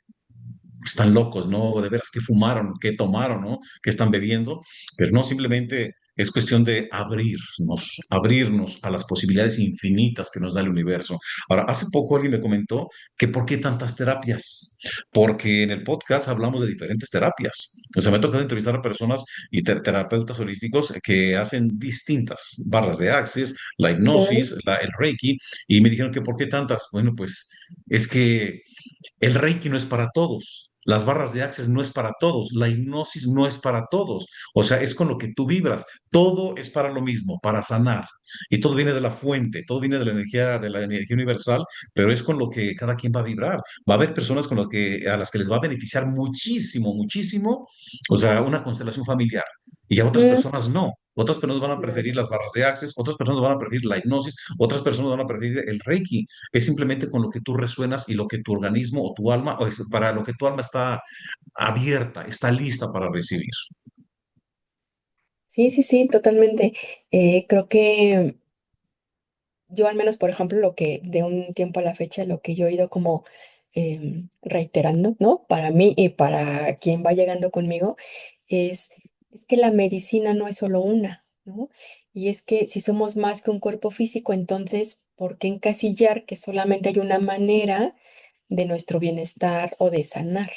están locos, ¿no? De veras, ¿qué fumaron? ¿Qué tomaron? ¿No? ¿Qué están bebiendo? Pero no, simplemente es cuestión de abrirnos a las posibilidades infinitas que nos da el universo. Ahora, hace poco alguien me comentó que ¿por qué tantas terapias? Porque en el podcast hablamos de diferentes terapias. O sea, me ha tocado entrevistar a personas y terapeutas holísticos que hacen distintas barras de access, la ujú. hipnosis, el reiki, y me dijeron que ¿por qué tantas? Bueno, pues es que el Reiki no es para todos. Las barras de Access no es para todos, la hipnosis no es para todos, o sea, es con lo que tú vibras, todo es para lo mismo, para sanar, y todo viene de la fuente, todo viene de la energía universal, pero es con lo que cada quien va a vibrar. Va a haber personas a las que les va a beneficiar muchísimo, muchísimo, o sea, una constelación familiar, y a otras Mm, personas no. Otras personas van a preferir claro. las barras de Access, otras personas van a preferir la hipnosis, otras personas van a preferir el Reiki. Es simplemente con lo que tú resuenas y lo que tu organismo o tu alma, o es para lo que tu alma está abierta, está lista para recibir. Sí, sí, sí, totalmente. Creo que yo al menos, por ejemplo, lo que de un tiempo a la fecha, lo que yo he ido como reiterando, ¿no? Para mí y para quien va llegando conmigo, es, es que la medicina no es solo una, ¿no? Y es que si somos más que un cuerpo físico, entonces, ¿por qué encasillar que solamente hay una manera de nuestro bienestar o de sanar?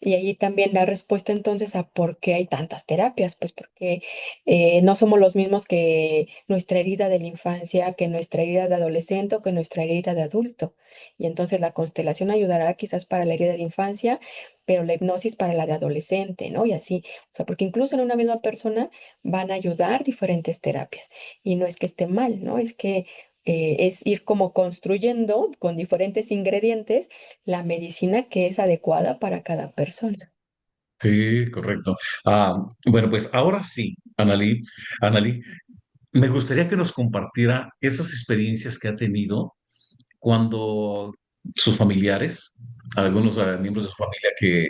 Y allí también da respuesta entonces a por qué hay tantas terapias, pues porque no somos los mismos que nuestra herida de la infancia, que nuestra herida de adolescente o que nuestra herida de adulto. Y entonces la constelación ayudará quizás para la herida de infancia, pero la hipnosis para la de adolescente, ¿no? Y así, o sea, porque incluso en una misma persona van a ayudar diferentes terapias. Y no es que esté mal, ¿no? Es que es ir como construyendo con diferentes ingredientes la medicina que es adecuada para cada persona. Sí, correcto. Bueno, pues ahora sí, Analí, me gustaría que nos compartiera esas experiencias que ha tenido cuando sus familiares, algunos miembros de su familia, que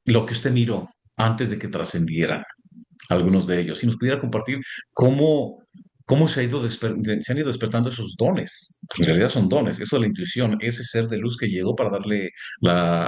lo que usted miró antes de que trascendiera, algunos de ellos. Si nos pudiera compartir cómo, cómo se han ido despertando esos dones. Porque en realidad son dones, eso de la intuición, ese ser de luz que llegó para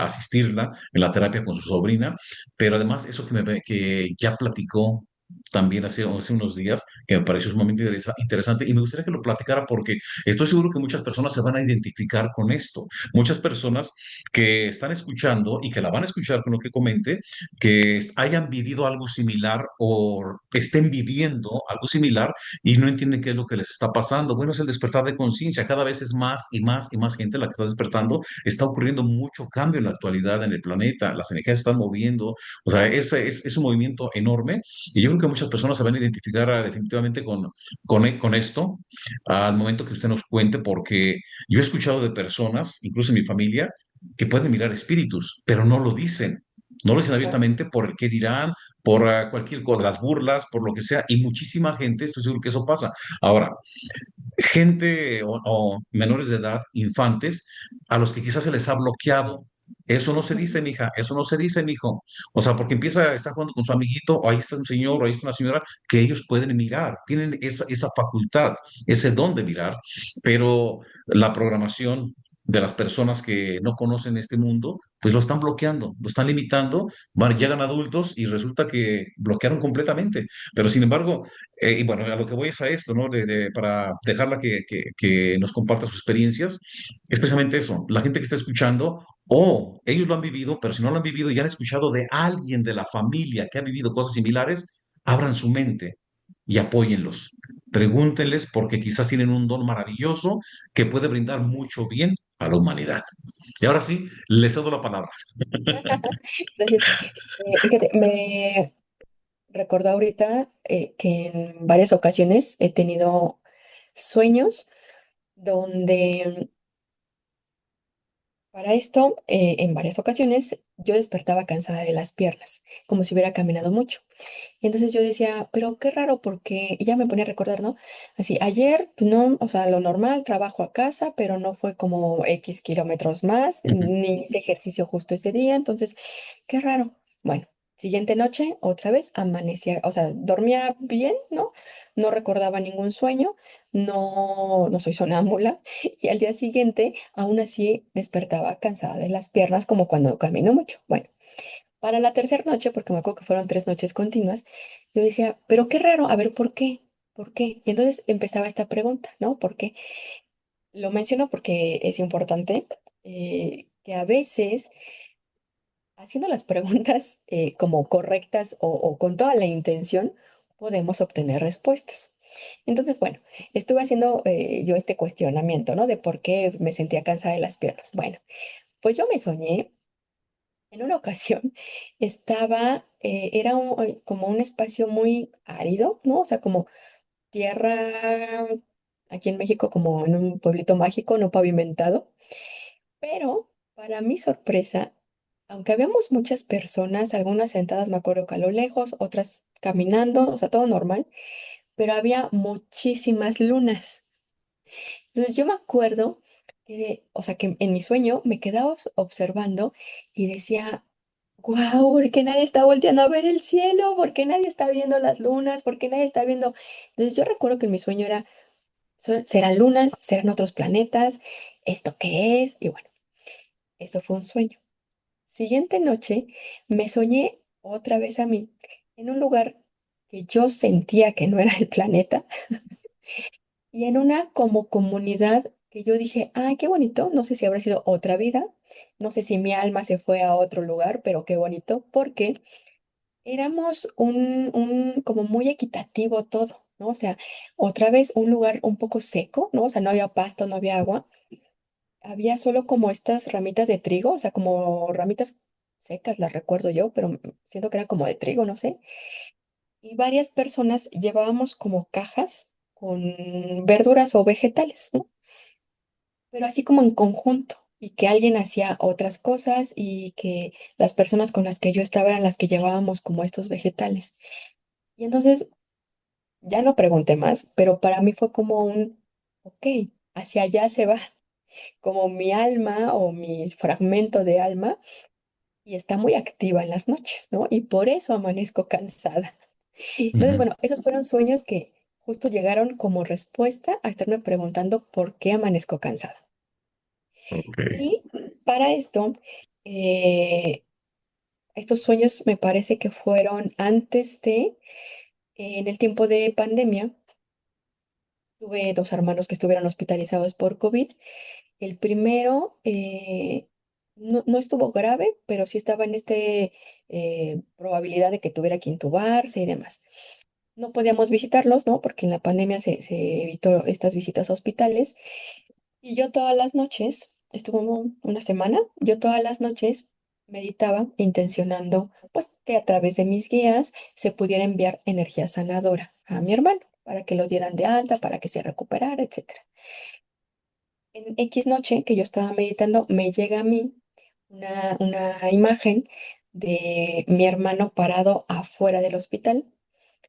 asistirla en la terapia con su sobrina, pero además eso que ya platicó también hace unos días, que me pareció sumamente interesante y me gustaría que lo platicara porque estoy seguro que muchas personas se van a identificar con esto. Muchas personas que están escuchando y que la van a escuchar con lo que comente, que hayan vivido algo similar o estén viviendo algo similar y no entienden qué es lo que les está pasando. Bueno, es el despertar de conciencia. Cada vez es más y más y más gente la que está despertando. Está ocurriendo mucho cambio en la actualidad en el planeta. Las energías se están moviendo. O sea, es un movimiento enorme y yo creo que muchas personas se van a identificar definitivamente con esto al momento que usted nos cuente, porque yo he escuchado de personas, incluso en mi familia, que pueden mirar espíritus, pero no lo dicen. No lo dicen Claro. abiertamente por el qué dirán, por cualquier cosa, las burlas, por lo que sea, y muchísima gente, estoy seguro que eso pasa. Ahora, gente o menores de edad, infantes, a los que quizás se les ha bloqueado. Eso no se dice, Ujú. mija, eso no se dice, mijo. O sea, porque está jugando con su amiguito, o ahí está un señor, o ahí está una señora, que ellos pueden mirar, tienen esa facultad, ese don de mirar, pero la programación de las personas que no conocen este mundo, pues lo están bloqueando, lo están limitando, llegan adultos y resulta que bloquearon completamente. Pero sin embargo, y bueno, a lo que voy es a esto, ¿no? Para dejarla que nos comparta sus experiencias, es precisamente eso, la gente que está escuchando, o ellos lo han vivido, pero si no lo han vivido y han escuchado de alguien de la familia que ha vivido cosas similares, abran su mente y apóyenlos. Pregúntenles porque quizás tienen un don maravilloso que puede brindar mucho bien a la humanidad. Y ahora sí, les cedo la palabra. Gracias. Fíjate, me recordó ahorita que en varias ocasiones he tenido sueños donde para esto, en varias ocasiones, yo despertaba cansada de las piernas, como si hubiera caminado mucho. Y entonces yo decía, pero qué raro, porque y ya me ponía a recordar, ¿no? Así, ayer, pues no, o sea, lo normal, trabajo a casa, pero no fue como X kilómetros más, ni hice ejercicio justo ese día, entonces, qué raro. Bueno, siguiente noche, otra vez, amanecía, o sea, dormía bien, ¿no? No recordaba ningún sueño, no soy sonámbula, y al día siguiente, aún así, despertaba cansada de las piernas, como cuando camino mucho. Bueno. Para la tercera noche, porque me acuerdo que fueron 3 noches continuas, yo decía, pero qué raro, a ver, ¿por qué? ¿Por qué? Y entonces empezaba esta pregunta, ¿no? ¿Por qué? Lo menciono porque es importante que a veces, haciendo las preguntas como correctas o con toda la intención, podemos obtener respuestas. Entonces, bueno, estuve haciendo yo este cuestionamiento, ¿no? De por qué me sentía cansada de las piernas. Bueno, pues yo me soñé. En una ocasión era como un espacio muy árido, ¿no? O sea, como tierra, aquí en México, como en un pueblito mágico, no pavimentado. Pero, para mi sorpresa, aunque habíamos muchas personas, algunas sentadas, me acuerdo que a lo lejos, otras caminando, o sea, todo normal, pero había muchísimas lunas. Entonces yo me acuerdo que, o sea, que en mi sueño me quedaba observando y decía, wow, ¿por qué nadie está volteando a ver el cielo? ¿Por qué nadie está viendo las lunas? ¿Por qué nadie está viendo? Entonces yo recuerdo que en mi sueño era, ¿serán lunas? ¿Serán otros planetas? ¿Esto qué es? Y bueno, eso fue un sueño. Siguiente noche me soñé otra vez a mí en un lugar que yo sentía que no era el planeta y en una como comunidad que yo dije, ay, qué bonito, no sé si habrá sido otra vida, no sé si mi alma se fue a otro lugar, pero qué bonito, porque éramos como muy equitativo todo, ¿no? O sea, otra vez un lugar un poco seco, ¿no? O sea, no había pasto, no había agua, había solo como estas ramitas de trigo, o sea, como ramitas secas, las recuerdo yo, pero siento que era como de trigo, no sé. Y varias personas llevábamos como cajas con verduras o vegetales, ¿no? Pero así como en conjunto, y que alguien hacía otras cosas y que las personas con las que yo estaba eran las que llevábamos como estos vegetales. Y entonces ya no pregunté más, pero para mí fue como ok, hacia allá se va, como mi alma o mi fragmento de alma, y está muy activa en las noches, ¿no? Y por eso amanezco cansada. Entonces, Ujú. bueno, esos fueron sueños que justo llegaron como respuesta a estarme preguntando por qué amanezco cansada. Ok. Y para esto, eh, estos sueños me parece que fueron en el tiempo de pandemia. Tuve dos hermanos que estuvieron hospitalizados por COVID. El primero no estuvo grave, pero sí estaba en probabilidad de que tuviera que intubarse y demás. No podíamos visitarlos, ¿no? Porque en la pandemia se evitó estas visitas a hospitales. Y yo todas las noches, estuvo una semana, yo todas las noches meditaba intencionando, pues, que a través de mis guías se pudiera enviar energía sanadora a mi hermano, para que lo dieran de alta, para que se recuperara, etcétera. En X noche que yo estaba meditando, me llega a mí una imagen de mi hermano parado afuera del hospital.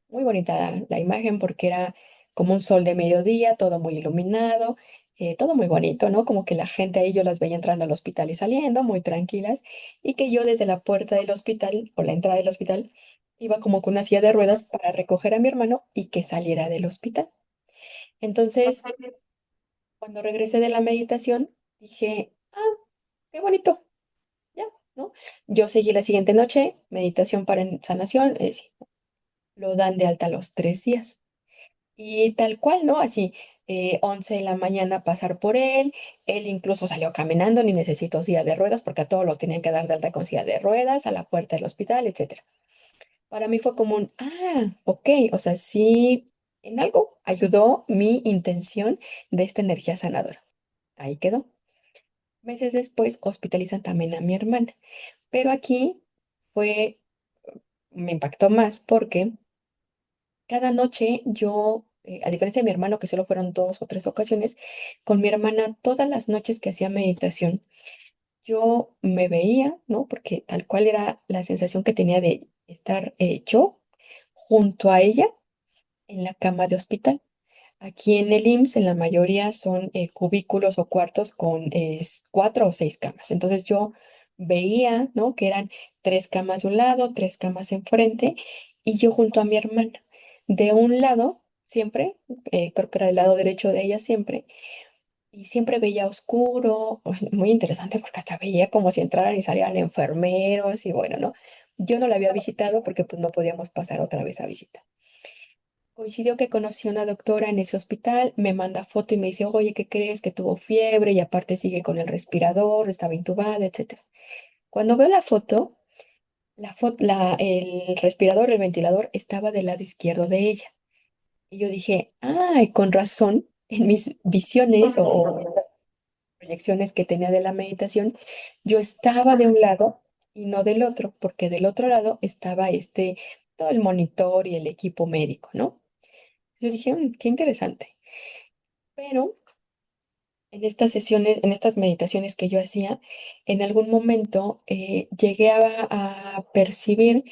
Muy bonita la imagen porque era como un sol de mediodía, todo muy iluminado, todo muy bonito, ¿no? Como que la gente ahí yo las veía entrando al hospital y saliendo, muy tranquilas, y que yo desde la puerta del hospital o la entrada del hospital iba como con una silla de ruedas para recoger a mi hermano y que saliera del hospital. Entonces, cuando regresé de la meditación, dije, ah, qué bonito, ya, ¿no? Yo seguí la siguiente noche, meditación para sanación, sí, lo dan de alta a los 3 días. Y tal cual, ¿no? Así, 11 de la mañana pasar por él incluso salió caminando, ni necesitó silla de ruedas, porque a todos los tenían que dar de alta con silla de ruedas, a la puerta del hospital, etcétera. Para mí fue como ok, o sea, sí, en algo ayudó mi intención de esta energía sanadora. Ahí quedó. Meses después hospitalizan también a mi hermana, pero aquí fue, me impactó más porque cada noche yo a diferencia de mi hermano, que solo fueron 2 o 3 ocasiones, con mi hermana todas las noches que hacía meditación, yo me veía, ¿no? Porque tal cual era la sensación que tenía de estar yo junto a ella en la cama de hospital. Aquí en el IMSS, en la mayoría son cubículos o cuartos con 4 o 6 camas. Entonces yo veía, ¿no? Que eran 3 camas de un lado, 3 camas enfrente, y yo junto a mi hermana. De un lado, siempre, creo que era el lado derecho de ella siempre, y siempre veía oscuro, muy interesante porque hasta veía como si entraran y salieran enfermeros y bueno, ¿no? Yo no la había visitado porque pues no podíamos pasar otra vez a visita. Coincidió que conocí a una doctora en ese hospital, me manda foto y me dice, oye, ¿qué crees? Que tuvo fiebre y aparte sigue con el respirador, estaba intubada, etcétera. Cuando veo el respirador, el ventilador, estaba del lado izquierdo de ella. Y yo dije, ay, con razón, en mis visiones o estas proyecciones que tenía de la meditación, yo estaba de un lado y no del otro, porque del otro lado estaba todo el monitor y el equipo médico, ¿no? Yo dije, qué interesante." Pero en estas sesiones, en estas meditaciones que yo hacía, en algún momento llegué a percibir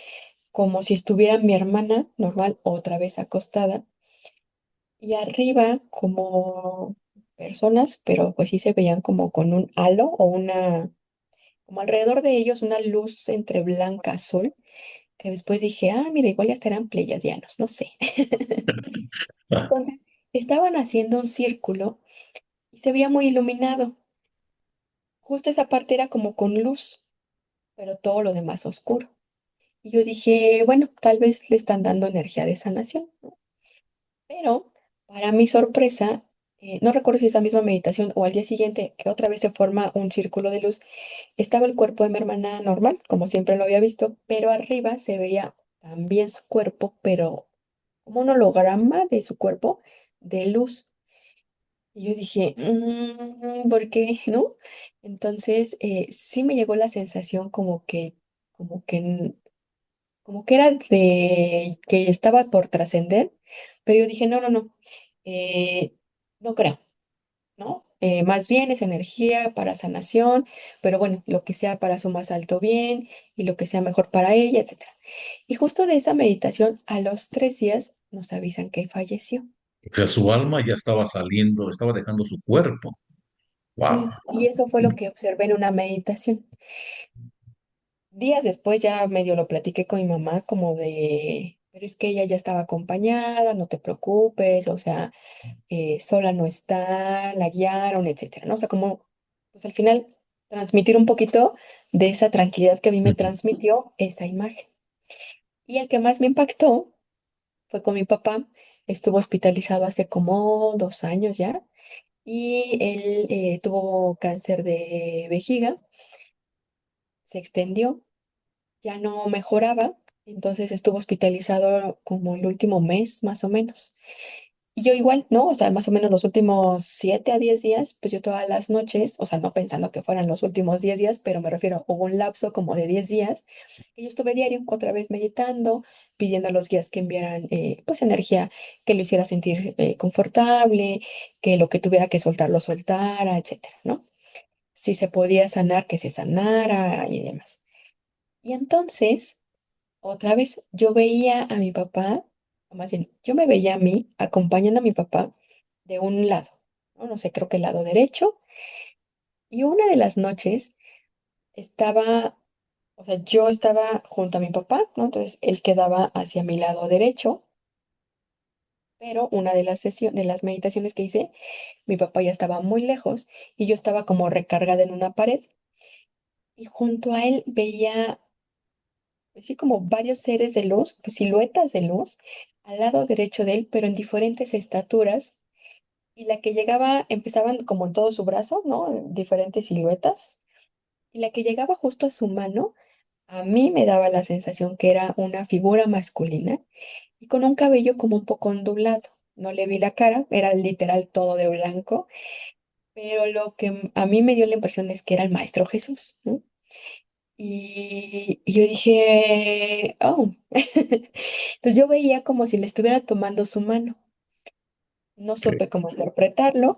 como si estuviera mi hermana normal otra vez acostada y arriba como personas, pero pues sí se veían como con un halo o como alrededor de ellos una luz entre blanca azul, que después dije, ah, mira, igual ya estarán pleiadianos, no sé. Entonces, estaban haciendo un círculo y se veía muy iluminado. Justo esa parte era como con luz, pero todo lo demás oscuro. Y yo dije, bueno, tal vez le están dando energía de sanación, ¿no? Pero para mi sorpresa, no recuerdo si esa misma meditación o al día siguiente, que otra vez se forma un círculo de luz, estaba el cuerpo de mi hermana normal, como siempre lo había visto, pero arriba se veía también su cuerpo, pero como un holograma de su cuerpo de luz. Y yo dije, ¿por qué no? Entonces, sí me llegó la sensación como que, como que era de que estaba por trascender, pero yo dije, no, no, no, eh, no creo, ¿no? Más bien es energía para sanación, pero bueno, lo que sea para su más alto bien y lo que sea mejor para ella, etcétera. Y justo de esa meditación, a los 3 días nos avisan que falleció. O sea, su alma ya estaba saliendo, estaba dejando su cuerpo. Wow. Y eso fue lo que observé en una meditación. Días después ya medio lo platiqué con mi mamá como de, pero es que ella ya estaba acompañada, no te preocupes, o sea, sola no está, la guiaron, etcétera, ¿no? O sea, como, pues al final transmitir un poquito de esa tranquilidad que a mí me transmitió esa imagen. Y el que más me impactó fue con mi papá, estuvo hospitalizado hace como 2 años ya, y él tuvo cáncer de vejiga, se extendió, ya no mejoraba, entonces estuvo hospitalizado como el último mes, más o menos. Y yo igual, ¿no? O sea, más o menos los últimos 7 a 10 días, pues yo todas las noches, o sea, no pensando que fueran los últimos 10 días, pero me refiero, hubo un lapso como de 10 días, que yo estuve diario, otra vez meditando, pidiendo a los guías que enviaran, pues, energía que lo hiciera sentir confortable, que lo que tuviera que soltar lo soltara, etcétera, ¿no? Si se podía sanar, que se sanara y demás. Y entonces, otra vez, yo veía a mi papá, o más bien, yo me veía a mí acompañando a mi papá de un lado, ¿no? No sé, creo que el lado derecho. Y una de las noches estaba, o sea, yo estaba junto a mi papá, ¿no? Entonces él quedaba hacia mi lado derecho, pero una de las sesiones, de las meditaciones que hice, mi papá ya estaba muy lejos y yo estaba como recargada en una pared. Y junto a él veía así como varios seres de luz, pues siluetas de luz, al lado derecho de él, pero en diferentes estaturas. Y la que llegaba, empezaban como en todo su brazo, ¿no? Diferentes siluetas. Y la que llegaba justo a su mano, a mí me daba la sensación que era una figura masculina y con un cabello como un poco ondulado. No le vi la cara, era literal todo de blanco, pero lo que a mí me dio la impresión es que era el Maestro Jesús, ¿no? Y yo dije, oh. Entonces yo veía como si le estuviera tomando su mano. no Sí. supe cómo interpretarlo.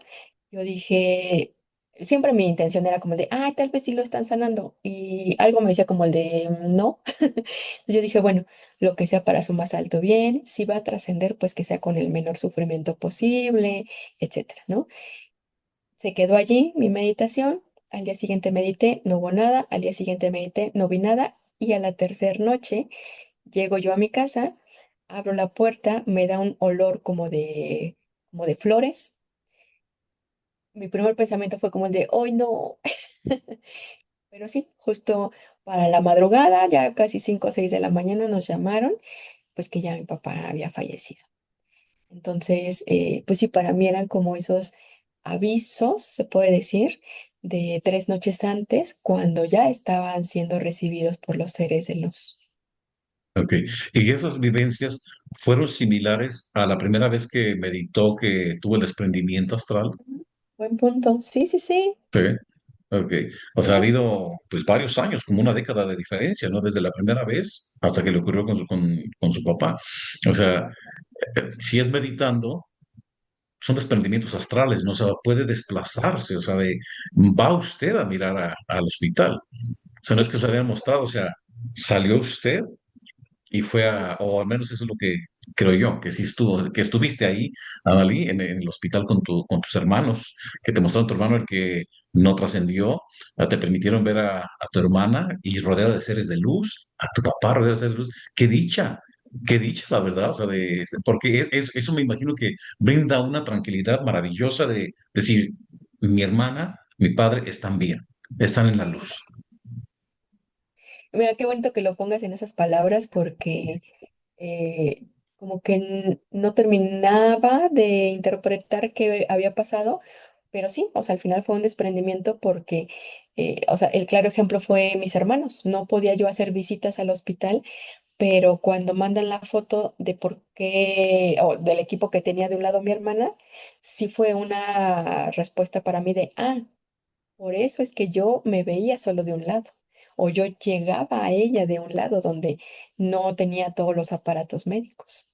Yo dije, siempre mi intención era como el de, ah, tal vez sí lo están sanando. Y algo me decía como el de, no. Entonces yo dije, bueno, lo que sea para su más alto bien, si va a trascender, pues que sea con el menor sufrimiento posible, etcétera, ¿no? Se quedó allí mi meditación. Al día siguiente medité, no hubo nada. Al día siguiente medité, no vi nada. Y a la tercera noche llego yo a mi casa, abro la puerta, me da un olor como de flores. Mi primer pensamiento fue como el de, hoy no, pero sí, justo para la madrugada, ya casi 5 o 6 de la mañana nos llamaron, pues que ya mi papá había fallecido. Entonces, pues sí, para mí eran como esos avisos, se puede decir, de 3 noches antes, cuando ya estaban siendo recibidos por los seres de luz. Ok. ¿Y esas vivencias fueron similares a la primera vez que meditó, que tuvo el desprendimiento astral? Ujú. Buen punto. Sí, sí, sí. Sí. Ok. O sea, ha Sí, habido pues varios años, como una década de diferencia, ¿no? Desde la primera vez hasta que le ocurrió con su papá. O sea, si es meditando, son desprendimientos astrales, ¿no? O sea, puede desplazarse, o sea, va usted a mirar al hospital. O sea, no es sí, que se había mostrado, o sea, salió usted y fue sí, o al menos eso es lo que creo yo, que sí estuvo, que estuviste ahí, Adalí, en el hospital con tus hermanos, que te mostraron tu hermano el que no trascendió, te permitieron ver a tu hermana y rodeada de seres de luz, a tu papá rodeado de seres de luz. Qué dicha, la verdad, o sea, porque eso me imagino que brinda una tranquilidad maravillosa de decir, mi hermana, mi padre están bien, están en la sí. luz. Mira, qué bonito que lo pongas en esas palabras porque como que no terminaba de interpretar qué había pasado, pero sí, o sea, al final fue un desprendimiento porque, o sea, el claro ejemplo fue mis hermanos. No podía yo hacer visitas al hospital, pero cuando mandan la foto de por qué, o del equipo que tenía de un lado mi hermana, sí fue una respuesta para mí de, ah, por eso es que yo me veía solo de un lado, o yo llegaba a ella de un lado donde no tenía todos los aparatos médicos.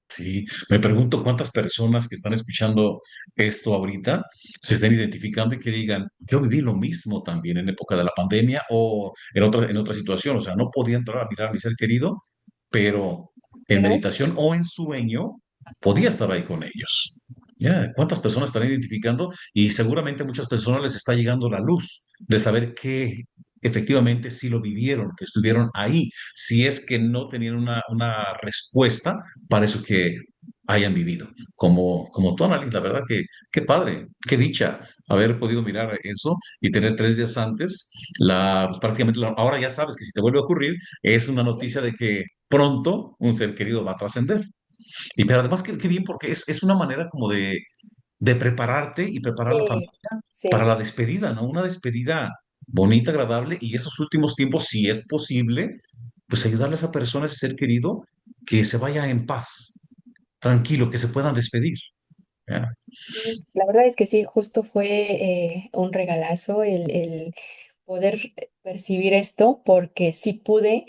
Sí, me pregunto cuántas personas que están escuchando esto ahorita se estén identificando y que digan, yo viví lo mismo también en época de la pandemia o en otra situación, o sea, no podía entrar a mirar a mi ser querido, pero en Pero, meditación o en sueño podía estar ahí con ellos. Ya, ¿cuántas personas están identificando? Y seguramente a muchas personas les está llegando la luz de saber que efectivamente sí lo vivieron, que estuvieron ahí, si es que no tenían una respuesta para eso que hayan vivido. Como tú, Annalise, la verdad que qué padre, qué dicha haber podido mirar eso y tener 3 días antes, pues, prácticamente ahora ya sabes que si te vuelve a ocurrir, es una sí, noticia de que pronto un ser querido va a trascender. Y pero además qué bien porque es una manera como de prepararte y preparar a la familia sí, para sí. la despedida, ¿no? Una despedida bonita, agradable y esos últimos tiempos, si es posible, pues ayudarle a esa persona, a ese ser querido, que se vaya en paz, tranquilo, que se puedan despedir. ¿Ya? Sí, la verdad es que sí, justo fue un regalazo el poder percibir esto, porque sí pude.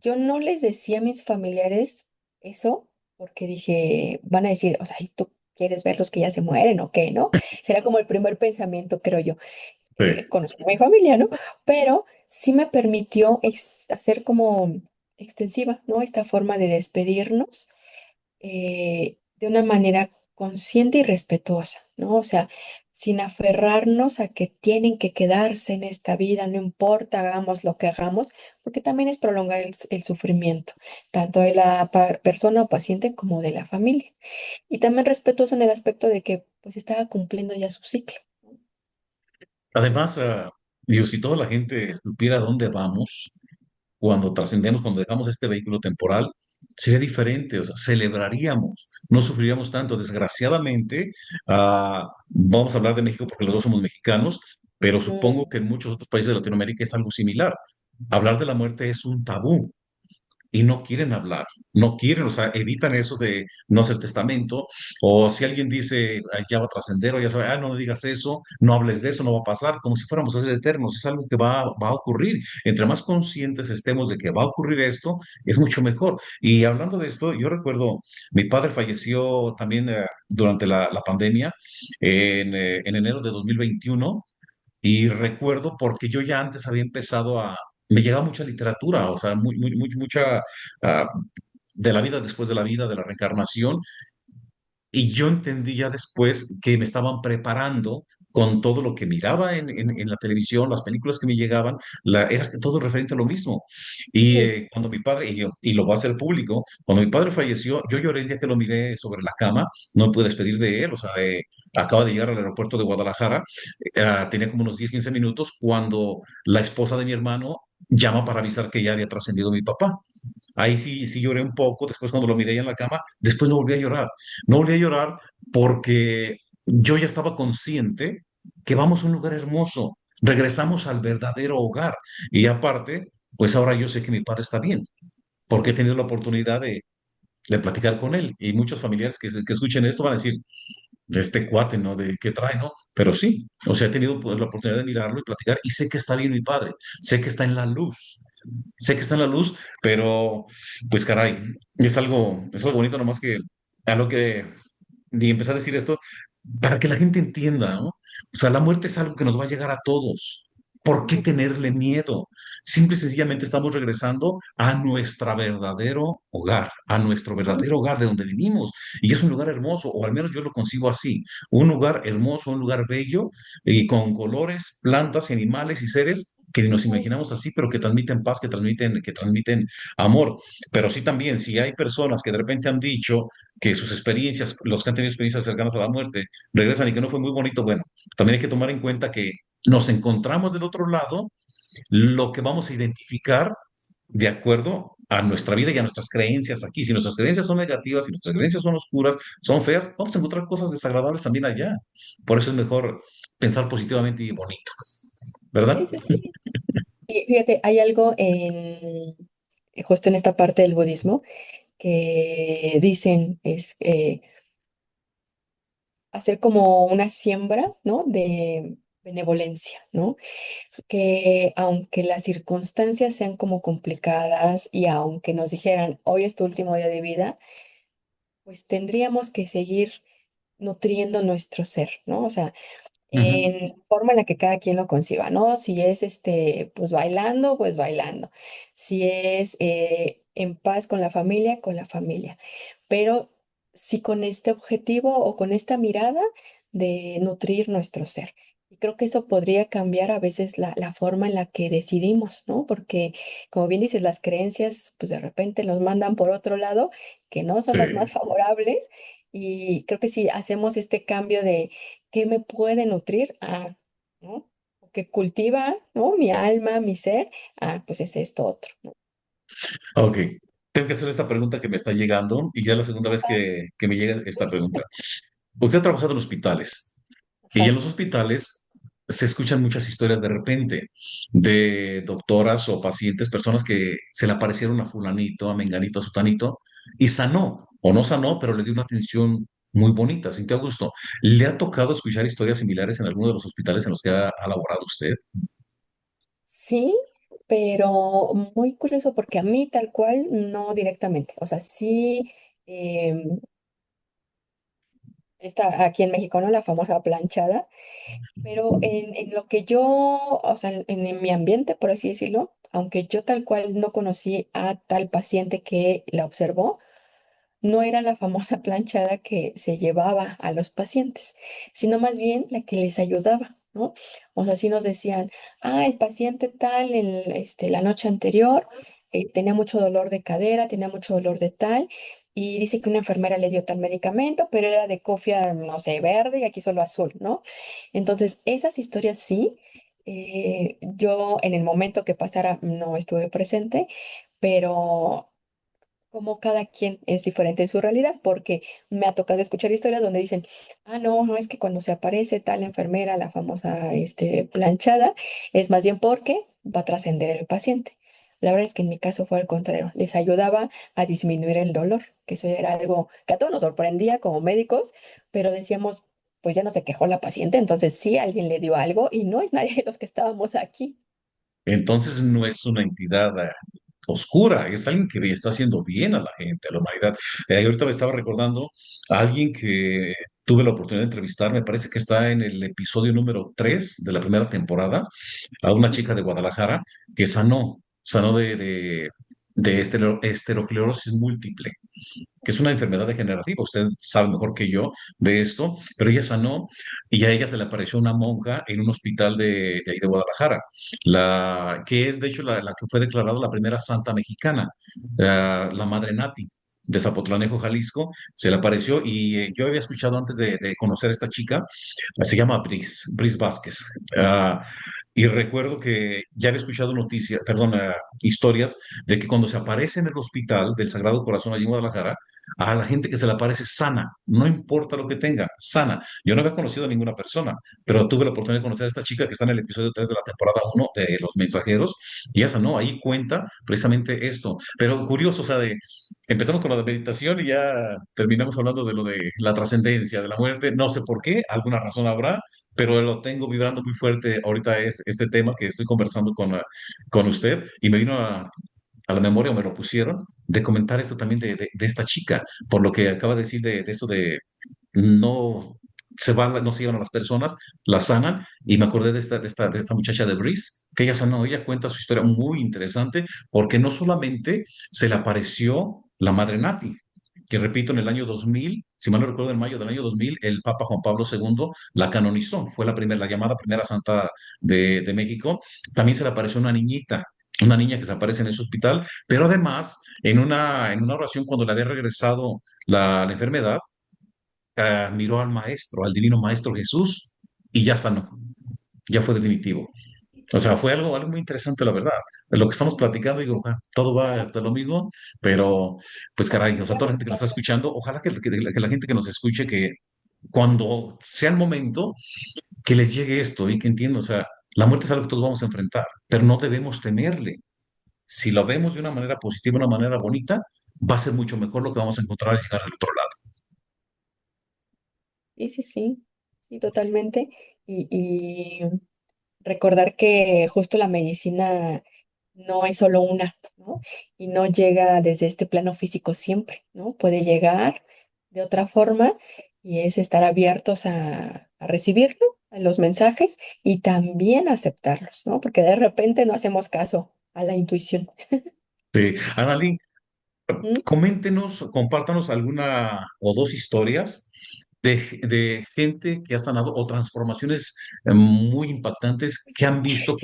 Yo no les decía a mis familiares eso, porque dije, van a decir, o sea, ¿y tú quieres ver los que ya se mueren o qué, no? Será como el primer pensamiento, creo yo. Sí. Conozco a mi familia, ¿no? Pero sí me permitió hacer como extensiva, ¿no? Esta forma de despedirnos de una manera consciente y respetuosa, ¿no? O sea, sin aferrarnos a que tienen que quedarse en esta vida, no importa, hagamos lo que hagamos, porque también es prolongar el sufrimiento, tanto de la persona o paciente como de la familia. Y también respetuoso en el aspecto de que pues estaba cumpliendo ya su ciclo. Además, digo, si toda la gente supiera dónde vamos, cuando trascendemos, cuando dejamos este vehículo temporal, sería diferente, o sea, celebraríamos, no sufriríamos tanto. Desgraciadamente, vamos a hablar de México porque los dos somos mexicanos, pero supongo Mm, que en muchos otros países de Latinoamérica es algo similar. Hablar de la muerte es un tabú. y no quieren hablar, no quieren, o sea, evitan eso de no hacer testamento, o si alguien dice, "Ay, ya va a trascender, o ya sabe, no digas eso, no hables de eso, no va a pasar", como si fuéramos a ser eternos, es algo que va a ocurrir. Entre más conscientes estemos de que va a ocurrir esto, es mucho mejor. Y hablando de esto, yo recuerdo, mi padre falleció también durante la pandemia, en enero de 2021. Y recuerdo porque yo ya antes había empezado me llegaba mucha literatura, o sea, mucha ah, de la vida después de la vida, de la reencarnación, y yo entendí ya después que me estaban preparando con todo lo que miraba en la televisión, las películas que me llegaban, era todo referente a lo mismo. Y Sí, cuando mi padre, y lo voy a hacer público, cuando mi padre falleció, yo lloré el día que lo miré sobre la cama, no me pude despedir de él, o sea, acaba de llegar al aeropuerto de Guadalajara, tenía como unos 10 15 minutos cuando la esposa de mi hermano llama para avisar que ya había trascendido mi papá. Ahí sí, sí lloré un poco, después cuando lo miré ahí en la cama, después no volví a llorar. No volví a llorar porque yo ya estaba consciente que vamos a un lugar hermoso, regresamos al verdadero hogar. Y aparte, pues ahora yo sé que mi padre está bien, porque he tenido la oportunidad de platicar con él. Y muchos familiares que escuchen esto van a decir, de este cuate, ¿no? De qué trae, ¿no? Pero sí, o sea, he tenido pues, la oportunidad de mirarlo y platicar y sé que está bien mi padre, sé que está en la luz, sé que está en la luz, pero pues caray, es algo bonito nomás que a lo que y empezar a decir esto para que la gente entienda, ¿no? O sea, la muerte es algo que nos va a llegar a todos. ¿Por qué tenerle miedo? Simple y sencillamente estamos regresando a nuestro verdadero hogar, a nuestro verdadero hogar de donde vinimos. Y es un lugar hermoso, o al menos yo lo concibo así, un lugar hermoso, un lugar bello, y con colores, plantas, animales y seres que ni nos imaginamos así, pero que transmiten paz, que transmiten amor. Pero sí también, si hay personas que de repente han dicho que sus experiencias, los que han tenido experiencias cercanas a la muerte, regresan y que no fue muy bonito, bueno, también hay que tomar en cuenta que nos encontramos del otro lado, lo que vamos a identificar de acuerdo a nuestra vida y a nuestras creencias aquí. Si nuestras creencias son negativas, si nuestras creencias son oscuras, son feas, vamos a encontrar cosas desagradables también allá. Por eso es mejor pensar positivamente y bonito, sí, ¿verdad? sí, sí. Y fíjate, hay algo justo en esta parte del budismo que dicen es hacer como una siembra, ¿no? De benevolencia, ¿no? Que aunque las circunstancias sean como complicadas y aunque nos dijeran, hoy es tu último día de vida, pues tendríamos que seguir nutriendo nuestro ser, ¿no? O sea, Ujú. en la forma en la que cada quien lo conciba, ¿no? Si es pues bailando, pues bailando. Si es en paz con la familia, con la familia. Pero sí con este objetivo o con esta mirada de nutrir nuestro ser. Y creo que eso podría cambiar a veces la forma en la que decidimos, ¿no? Porque, como bien dices, las creencias, pues de repente nos mandan por otro lado, que no son las más Sí. favorables. Y creo que si hacemos este cambio de qué me puede nutrir, ¿no? O que cultiva, ¿no? Mi alma, mi ser, pues es esto otro, ¿no? Ok. Tengo que hacer esta pregunta que me está llegando y ya es la segunda vez que me llega esta pregunta. Usted ha trabajado en hospitales. Y en Ajá. los hospitales se escuchan muchas historias de repente de doctoras o pacientes, personas que se le aparecieron a fulanito, a menganito, a sutanito, y sanó, o no sanó, pero le dio una atención muy bonita, sintió a gusto. ¿Le ha tocado escuchar historias similares en alguno de los hospitales en los que ha laborado usted? Sí, pero muy curioso porque a mí tal cual no directamente. O sea, sí, está aquí en México, ¿no? La famosa planchada, pero en lo que yo, o sea, en mi ambiente, por así decirlo, aunque yo tal cual no conocí a tal paciente que la observó, no era la famosa planchada que se llevaba a los pacientes, sino más bien la que les ayudaba, ¿no? O sea, si nos decían, el paciente tal, la noche anterior tenía mucho dolor de cadera, tenía mucho dolor de tal, y dice que una enfermera le dio tal medicamento, pero era de cofia, no sé, verde y aquí solo azul, ¿no? Entonces, esas historias sí, yo en el momento que pasara no estuve presente, pero como cada quien es diferente en su realidad, porque me ha tocado escuchar historias donde dicen, no, no es que cuando se aparece tal enfermera, la famosa planchada, es más bien porque va a trascender el paciente. La verdad es que en mi caso fue al contrario, les ayudaba a disminuir el dolor, que eso era algo que a todos nos sorprendía como médicos, pero decíamos, pues ya no se quejó la paciente, entonces sí, alguien le dio algo y no es nadie de los que estábamos aquí. Entonces no es una entidad oscura, es alguien que está haciendo bien a la gente, a la humanidad. Ahorita me estaba recordando a alguien que tuve la oportunidad de entrevistar, me parece que está en el episodio número 3 de la primera temporada, a una chica de Guadalajara que sanó de esteroesclerosis múltiple, que es una enfermedad degenerativa. Usted sabe mejor que yo de esto, pero ella sanó y a ella se le apareció una monja en un hospital de ahí de Guadalajara, que es de hecho la que fue declarada la primera santa mexicana, la Madre Nati. De Zapotlanejo, Jalisco, se le apareció y yo había escuchado antes de conocer a esta chica, se llama Brice Vázquez. Ah, y recuerdo que ya había escuchado noticias, perdón, historias de que cuando se aparece en el hospital del Sagrado Corazón allí en Guadalajara, a la gente que se le aparece sana, no importa lo que tenga, sana. Yo no había conocido a ninguna persona, pero tuve la oportunidad de conocer a esta chica que está en el episodio 3 de la temporada 1 de Los Mensajeros, y esa no, ahí cuenta precisamente esto. Pero curioso, o sea, empezamos con la meditación y ya terminamos hablando de lo de la trascendencia, de la muerte, no sé por qué, alguna razón habrá, pero lo tengo vibrando muy fuerte ahorita es este tema que estoy conversando con usted y me vino a la memoria o me lo pusieron de comentar esto también de esta chica, por lo que acaba de decir de eso de no no se llevan a las personas, las sanan, y me acordé de esta muchacha de Breeze, que ella sanó, ella cuenta su historia muy interesante, porque no solamente se le apareció la Madre Nati, que repito, en el año 2000, si mal no recuerdo, en mayo del año 2000, el Papa Juan Pablo II la canonizó, fue la llamada primera santa de México. También se le apareció una niña que se aparece en ese hospital, pero además, en una oración, cuando le había regresado la enfermedad, miró al maestro, al divino maestro Jesús, y ya sanó, ya fue definitivo. O sea, fue algo muy interesante, la verdad. De lo que estamos platicando, digo, todo va de lo mismo, pero pues caray, o sea, toda la Vamos gente que nos está paso. escuchando, ojalá que la gente que nos escuche, que cuando sea el momento, que les llegue esto y que entiendan, o sea, la muerte es algo que todos vamos a enfrentar, pero no debemos temerle. Si lo vemos de una manera positiva, una manera bonita, va a ser mucho mejor lo que vamos a encontrar al llegar al otro lado. Sí, sí, sí, sí, totalmente. Y recordar que justo la medicina no es solo una, ¿no? Y no llega desde este plano físico siempre, ¿no? Puede llegar de otra forma y es estar abiertos a recibirlo, a los mensajes y también aceptarlos, ¿no? Porque de repente no hacemos caso a la intuición. Sí, Annalyn, ¿Mm? coméntenos, compártanos alguna o dos historias de gente que ha sanado o transformaciones muy impactantes que han visto,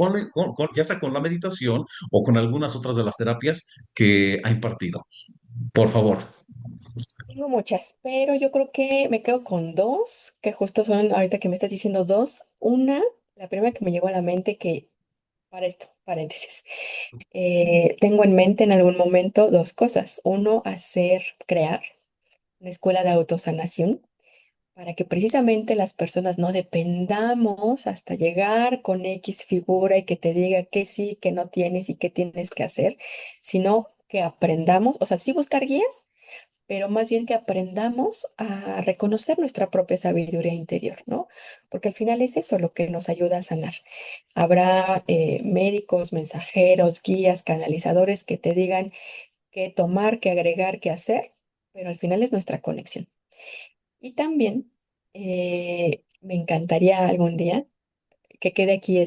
ya sea con la meditación o con algunas otras de las terapias que ha impartido. Por favor. Tengo muchas, pero yo creo que me quedo con dos, que justo son, ahorita que me estás diciendo dos. Una, la primera que me llegó a la mente, que para esto, paréntesis, tengo en mente en algún momento dos cosas. Uno, crear una escuela de autosanación para que precisamente las personas no dependamos hasta llegar con X figura y que te diga que sí, que no tienes y qué tienes que hacer, sino que aprendamos, o sea, sí buscar guías, pero más bien que aprendamos a reconocer nuestra propia sabiduría interior, ¿no? Porque al final es eso lo que nos ayuda a sanar. Habrá médicos, mensajeros, guías, canalizadores que te digan qué tomar, qué agregar, qué hacer, pero al final es nuestra conexión. Y también me encantaría algún día que quede aquí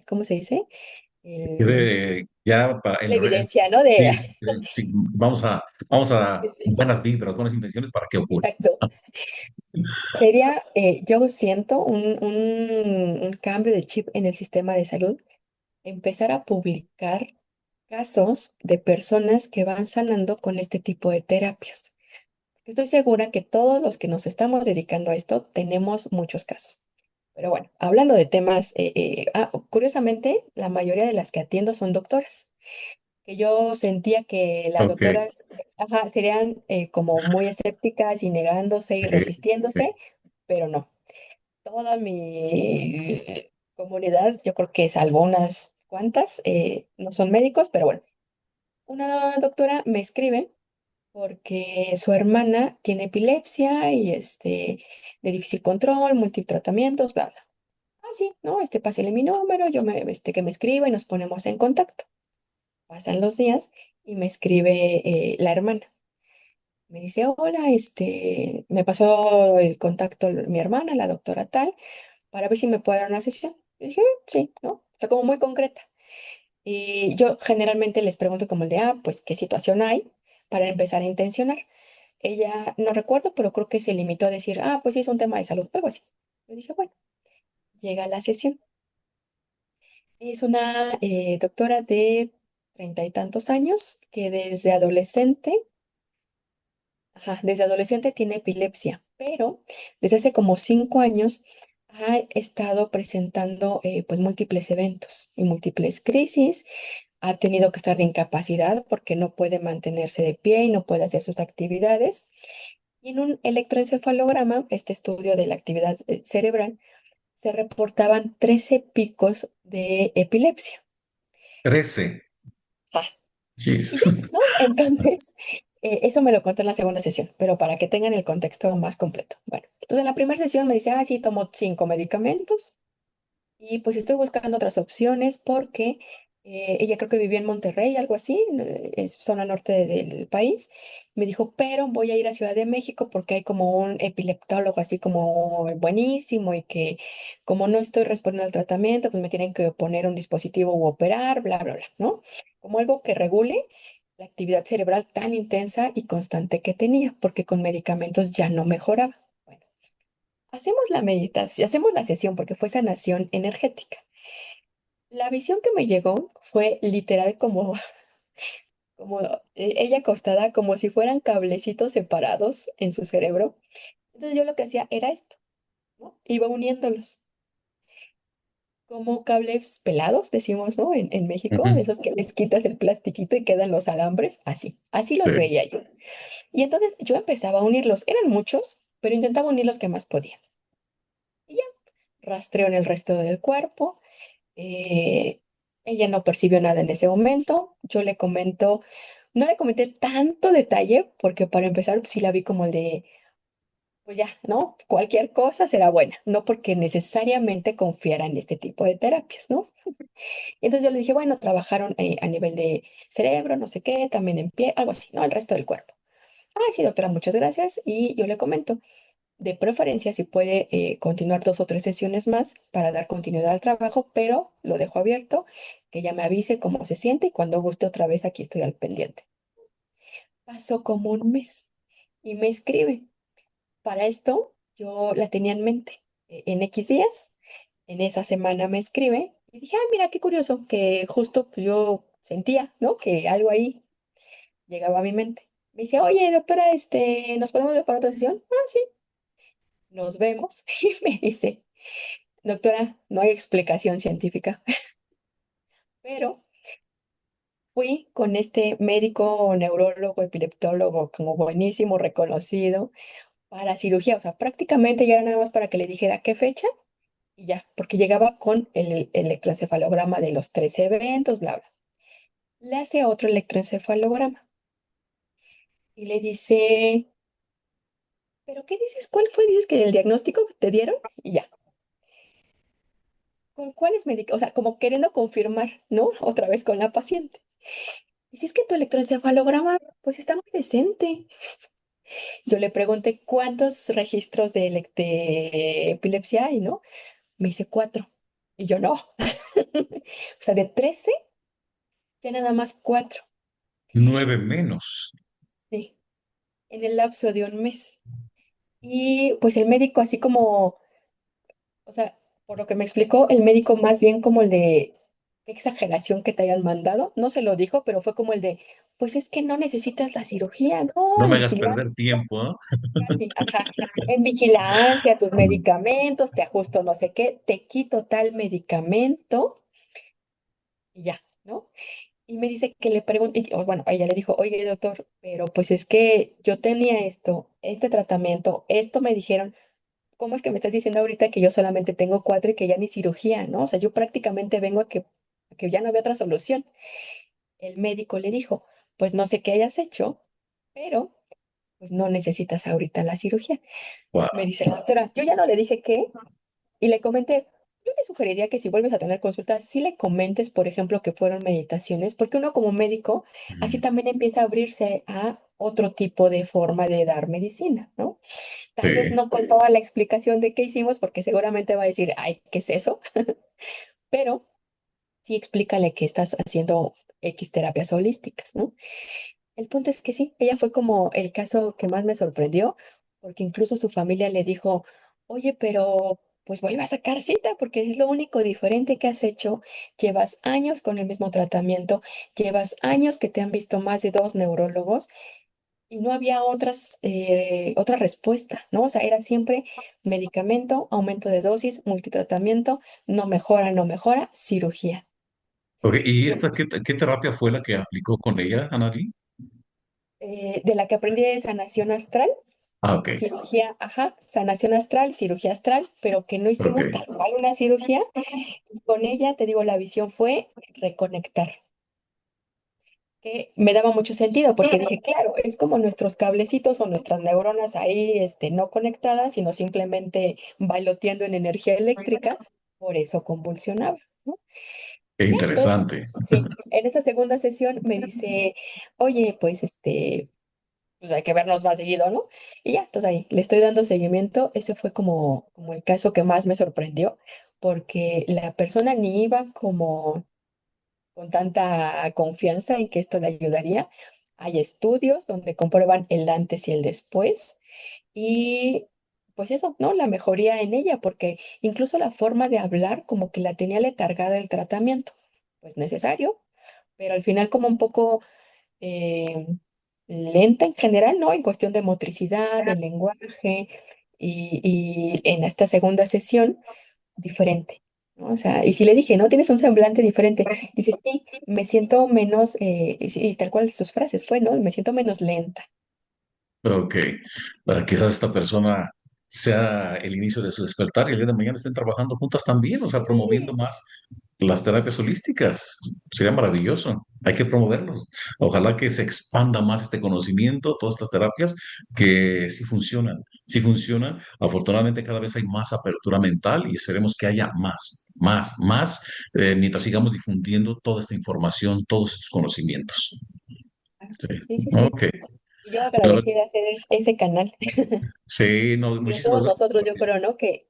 ¿cómo se dice? Ya para La evidencia, ¿no? De, sí, sí, vamos a sí, sí, buenas vibras, buenas intenciones para que ocurra. exacto. Sería, yo siento un cambio de chip en el sistema de salud, empezar a publicar casos de personas que van sanando con este tipo de terapias. Estoy segura que todos los que nos estamos dedicando a esto tenemos muchos casos. Pero bueno, hablando de temas, curiosamente, la mayoría de las que atiendo son doctoras, que yo sentía que las Ok. doctoras, ajá, serían como muy escépticas y negándose y resistiéndose, pero no. Toda mi comunidad, yo creo que salvo unas cuántas, no son médicos, pero bueno, una doctora me escribe porque su hermana tiene epilepsia y de difícil control, multitratamientos, bla, bla. Ah, sí, ¿no? Pásele mi número, que me escriba y nos ponemos en contacto. Pasan los días y me escribe la hermana. Me dice, hola, me pasó el contacto mi hermana, la doctora tal, para ver si me puede dar una sesión. Y dije, sí, ¿no? O sea, como muy concreta. Y yo generalmente les pregunto como el de, pues, ¿qué situación hay? Para empezar a intencionar. Ella, no recuerdo, pero creo que se limitó a decir, pues sí, es un tema de salud, algo así. Yo dije, bueno, llega la sesión. Es una doctora de 30 y tantos años que desde adolescente tiene epilepsia, pero desde hace como 5 años ha estado presentando pues múltiples eventos y múltiples crisis. Ha tenido que estar de incapacidad porque no puede mantenerse de pie y no puede hacer sus actividades. Y en un electroencefalograma, este estudio de la actividad cerebral, se reportaban 13 picos de epilepsia. 13. Ah, y Jeez. ya, ¿no? Entonces, eso me lo contó en la segunda sesión, pero para que tengan el contexto más completo. Bueno, entonces en la primera sesión me dice, sí, tomo 5 medicamentos. Y pues estoy buscando otras opciones porque ella creo que vivía en Monterrey, algo así, es zona norte del país. Me dijo, pero voy a ir a Ciudad de México porque hay como un epileptólogo así como buenísimo y que como no estoy respondiendo al tratamiento, pues me tienen que poner un dispositivo u operar, bla, bla, bla, ¿no? Como algo que regule la actividad cerebral tan intensa y constante que tenía, porque con medicamentos ya no mejoraba. Bueno, hacemos la meditación, hacemos la sesión porque fue sanación energética. La visión que me llegó fue literal como ella acostada, como si fueran cablecitos separados en su cerebro. Entonces yo lo que hacía era esto, ¿no? Iba uniéndolos como cables pelados, decimos, ¿no? En México, de Ujú. esos que les quitas el plastiquito y quedan los alambres, así los Sí. veía yo. Y entonces yo empezaba a unirlos, eran muchos, pero intentaba unir los que más podía. Y ya, rastreo en el resto del cuerpo. Eh, Ella no percibió nada en ese momento. Yo le comento, no le comenté tanto detalle, porque para empezar, pues sí la vi como el de, pues ya, ¿no? Cualquier cosa será buena, no porque necesariamente confiara en este tipo de terapias, ¿no? Entonces yo le dije, bueno, trabajaron a nivel de cerebro, no sé qué, también en pie, algo así, ¿no? El resto del cuerpo. Sí, doctora, muchas gracias. Y yo le comento. De preferencia, si puede continuar 2 o 3 sesiones más para dar continuidad al trabajo, pero lo dejo abierto, que ella me avise cómo se siente y cuando guste otra vez aquí estoy al pendiente. Pasó como un mes y me escribe. Para esto yo la tenía en mente. En X días, en esa semana me escribe y dije, mira, qué curioso, que justo pues yo sentía, ¿no? Que algo ahí llegaba a mi mente. Me dice, oye, doctora, ¿nos podemos ver para otra sesión? Sí, nos vemos. Y me dice, doctora, no hay explicación científica, pero fui con este médico, neurólogo, epileptólogo, como buenísimo, reconocido, para cirugía. O sea, prácticamente ya era nada más para que le dijera qué fecha y ya, porque llegaba con el electroencefalograma de los 13 eventos, bla, bla. Le hace otro electroencefalograma y le dice, ¿pero qué dices? ¿Cuál fue? Dices que el diagnóstico te dieron y ya. ¿Con cuáles médicos? O sea, como queriendo confirmar, ¿no? Otra vez con la paciente. Y si es que tu electroencefalograma, pues está muy decente. Yo le pregunté cuántos registros de epilepsia hay, ¿no? Me dice 4. Y yo no. O sea, de 13, ya nada más 4. 9 menos. Sí, en el lapso de un mes. Y pues el médico, así como, o sea, por lo que me explicó, el médico más bien como el de qué exageración que te hayan mandado. No se lo dijo, pero fue como el de, pues es que no necesitas la cirugía, no, No en me hagas vigilancia. perder tiempo, ¿no? Casi, ajá. En vigilancia, tus medicamentos, te ajusto no sé qué, te quito tal medicamento y ya, ¿no? Y me dice que le pregunte, bueno, ella le dijo, oye, doctor, pero pues es que yo tenía esto, este tratamiento, esto me dijeron, ¿cómo es que me estás diciendo ahorita que yo solamente tengo 4 y que ya ni cirugía, ¿no? O sea, yo prácticamente vengo a que que ya no había otra solución. El médico le dijo, pues no sé qué hayas hecho, pero pues no necesitas ahorita la cirugía. Wow. Me dice la doctora, yo ya no le dije qué y le comenté, yo te sugeriría que si vuelves a tener consultas, sí le comentes, por ejemplo, que fueron meditaciones, porque uno como médico así también empieza a abrirse a otro tipo de forma de dar medicina, ¿no? Tal vez Sí. no con toda la explicación de qué hicimos, porque seguramente va a decir, ay, ¿qué es eso? Pero sí explícale que estás haciendo X terapias holísticas, ¿no? El punto es que sí, ella fue como el caso que más me sorprendió, porque incluso su familia le dijo, oye, pero pues vuelve a sacar cita, porque es lo único diferente que has hecho. Llevas años con el mismo tratamiento, llevas años que te han visto más de dos neurólogos y no había otra respuesta, ¿no? O sea, era siempre medicamento, aumento de dosis, multitratamiento, no mejora, no mejora, cirugía. Ok, ¿y Y esta qué terapia fue la que aplicó con ella, Anali? de la que aprendí de sanación astral, Ah, ok, cirugía, ajá, sanación astral, cirugía astral, pero que no ok. hicimos tal cual una cirugía. Y con ella, te digo, la visión fue reconectar, que me daba mucho sentido porque dije, claro, es como nuestros cablecitos o nuestras neuronas ahí, no conectadas, sino simplemente bailoteando en energía eléctrica, por eso convulsionaba, ¿no? Qué Ya, entonces, interesante. sí, en esa segunda sesión me dice, oye, pues pues hay que vernos más seguido, ¿no? Y ya, entonces ahí le estoy dando seguimiento. Ese fue como el caso que más me sorprendió, porque la persona ni iba como con tanta confianza en que esto le ayudaría. Hay estudios donde comprueban el antes y el después. Y pues eso, ¿no? La mejoría en ella, porque incluso la forma de hablar como que la tenía letargada el tratamiento. Pues necesario, pero al final como un poco eh, lenta en general, ¿no? En cuestión de motricidad, de lenguaje, y en esta segunda sesión, diferente, ¿no? O sea, y si le dije, ¿no? Tienes un semblante diferente. Dice, sí, me siento menos, y tal cual sus frases fue, ¿no? Me siento menos lenta. Ok, quizás esta persona sea el inicio de su despertar y el día de mañana estén trabajando juntas también, o sea, promoviendo Sí, más las terapias holísticas. Sería maravilloso. Hay que promoverlos. Ojalá que se expanda más este conocimiento, todas estas terapias que sí funcionan. Sí funcionan. Afortunadamente cada vez hay más apertura mental y esperemos que haya más, mientras sigamos difundiendo toda esta información, todos estos conocimientos. Sí. sí, sí, sí. Ok. Y yo Bueno, agradecida de hacer ese canal. sí, no, Y de muchísimas todos gracias por nosotros, yo compartir. creo, ¿no? Que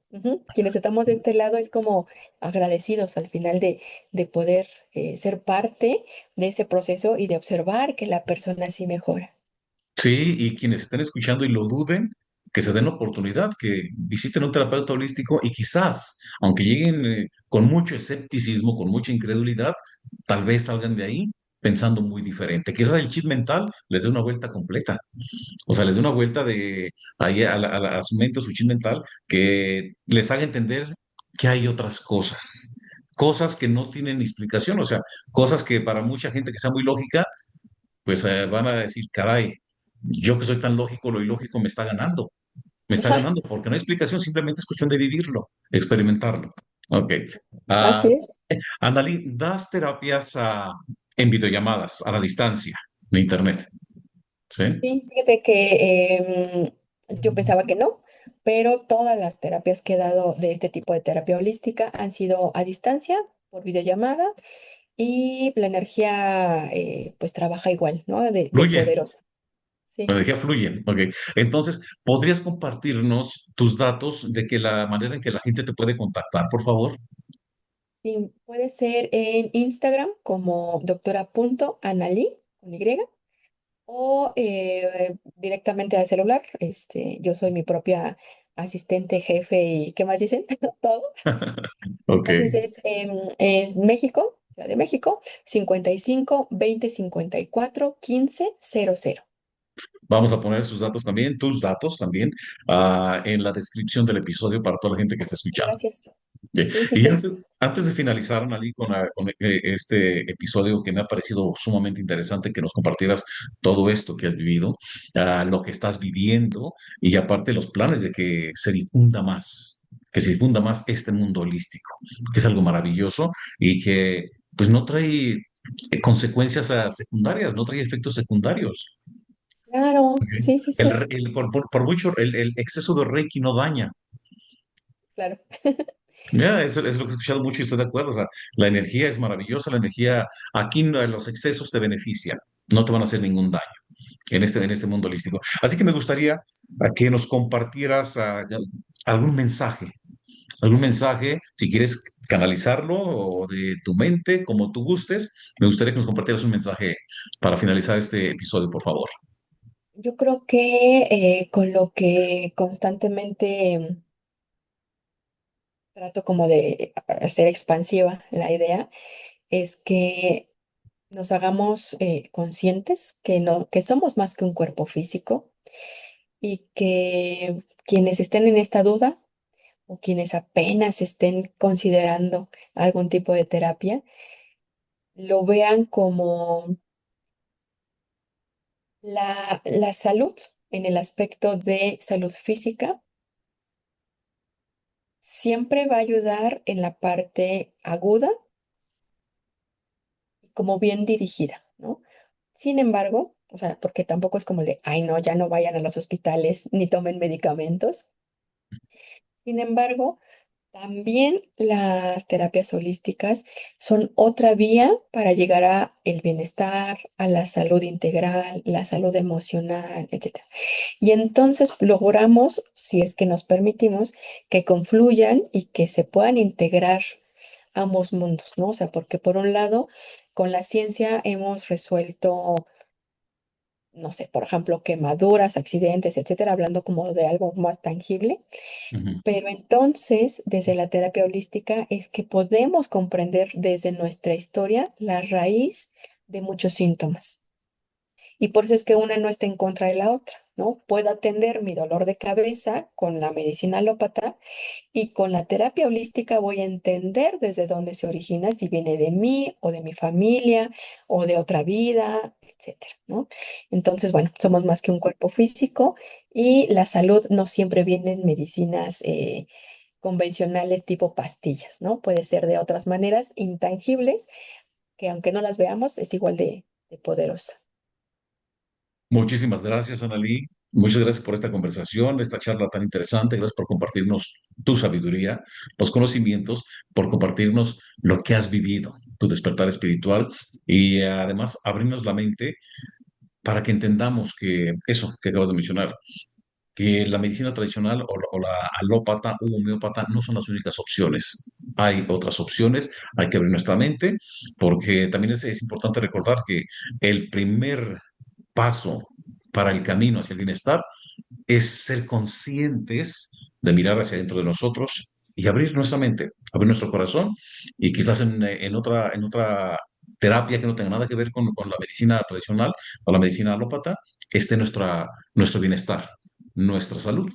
quienes estamos de este lado es como agradecidos al final de poder ser parte de ese proceso y de observar que la persona sí mejora. Sí, y quienes estén escuchando y lo duden, que se den la oportunidad, que visiten un terapeuta holístico y quizás, aunque lleguen con mucho escepticismo, con mucha incredulidad, tal vez salgan de ahí pensando muy diferente. Quizás el chip mental les dé una vuelta completa, o sea, les dé una vuelta de ahí a su mente, a su chip mental, que les haga entender que hay otras cosas, cosas que no tienen explicación, o sea, cosas que para mucha gente que sea muy lógica, pues van a decir, caray, yo que soy tan lógico, lo ilógico me está Ajá, ganando, porque no hay explicación, simplemente es cuestión de vivirlo, experimentarlo. Ok. así Ah, es. Andalí, das terapias en videollamadas, a la distancia, de internet, ¿sí? Sí, fíjate que yo pensaba que no, pero todas las terapias que he dado de este tipo de terapia holística han sido a distancia, por videollamada, y la energía pues trabaja igual, ¿no? De Fluye, poderosa. la Sí. energía fluye, ok. Entonces, ¿podrías compartirnos tus datos de que la manera en que la gente te puede contactar, por favor? Sí, puede ser en Instagram como doctora.analí con Y o directamente al celular. Yo soy mi propia asistente, jefe y ¿qué más dicen? Todo. Ok. Entonces es México, Ciudad de México, 55 20 54 15 00. Vamos a poner sus datos también, tus datos también, en la descripción del episodio para toda la gente que está escuchando. Gracias. Bien. Sí, sí, Y sí. antes de finalizar, Analí, con este episodio que me ha parecido sumamente interesante, que nos compartieras todo esto que has vivido, lo que estás viviendo y aparte los planes de que se difunda más este mundo holístico, que es algo maravilloso y que pues no trae consecuencias secundarias, no trae efectos secundarios. Claro, Ok. sí, sí, sí, Por mucho, el exceso de Reiki no daña. claro. Ya, eso es lo que he escuchado mucho y estoy de acuerdo. O sea, la energía es maravillosa, la energía, aquí los excesos te benefician, no te van a hacer ningún daño en este mundo holístico. Así que me gustaría que nos compartieras algún mensaje, si quieres canalizarlo o de tu mente, como tú gustes. Me gustaría que nos compartieras un mensaje para finalizar este episodio, por favor. Yo creo que con lo que constantemente trato como de hacer expansiva la idea es que nos hagamos conscientes que no, que somos más que un cuerpo físico y que quienes estén en esta duda o quienes apenas estén considerando algún tipo de terapia, lo vean como la salud en el aspecto de salud física siempre va a ayudar en la parte aguda y como bien dirigida, ¿no? Sin embargo, o sea, porque tampoco es como de, ay, no, ya no vayan a los hospitales ni tomen medicamentos. Sin embargo, también las terapias holísticas son otra vía para llegar a el bienestar, a la salud integral, la salud emocional, etcétera. Y entonces logramos, si es que nos permitimos, que confluyan y que se puedan integrar ambos mundos, ¿no? O sea, porque por un lado, con la ciencia hemos resuelto, no sé, por ejemplo, quemaduras, accidentes, etcétera, hablando como de algo más tangible. Ujú. Pero entonces, desde la terapia holística, es que podemos comprender desde nuestra historia la raíz de muchos síntomas. Y por eso es que una no está en contra de la otra, ¿no? Puedo atender mi dolor de cabeza con la medicina alópata y con la terapia holística voy a entender desde dónde se origina, si viene de mí o de mi familia o de otra vida, etcétera, ¿no? Entonces, bueno, somos más que un cuerpo físico y la salud no siempre viene en medicinas convencionales tipo pastillas, ¿no? Puede ser de otras maneras intangibles que aunque no las veamos es igual de poderosa. Muchísimas gracias, Analí. Muchas gracias por esta conversación, esta charla tan interesante. Gracias por compartirnos tu sabiduría, los conocimientos, por compartirnos lo que has vivido, tu despertar espiritual y además abrirnos la mente para que entendamos que eso que acabas de mencionar, que la medicina tradicional o la alópata o homeópata no son las únicas opciones. Hay otras opciones, hay que abrir nuestra mente, porque también es importante recordar que el primer paso para el camino hacia el bienestar es ser conscientes de mirar hacia dentro de nosotros y abrir nuestra mente, abrir nuestro corazón y quizás en otra terapia que no tenga nada que ver con la medicina tradicional o la medicina alópata, esté nuestro bienestar, nuestra salud,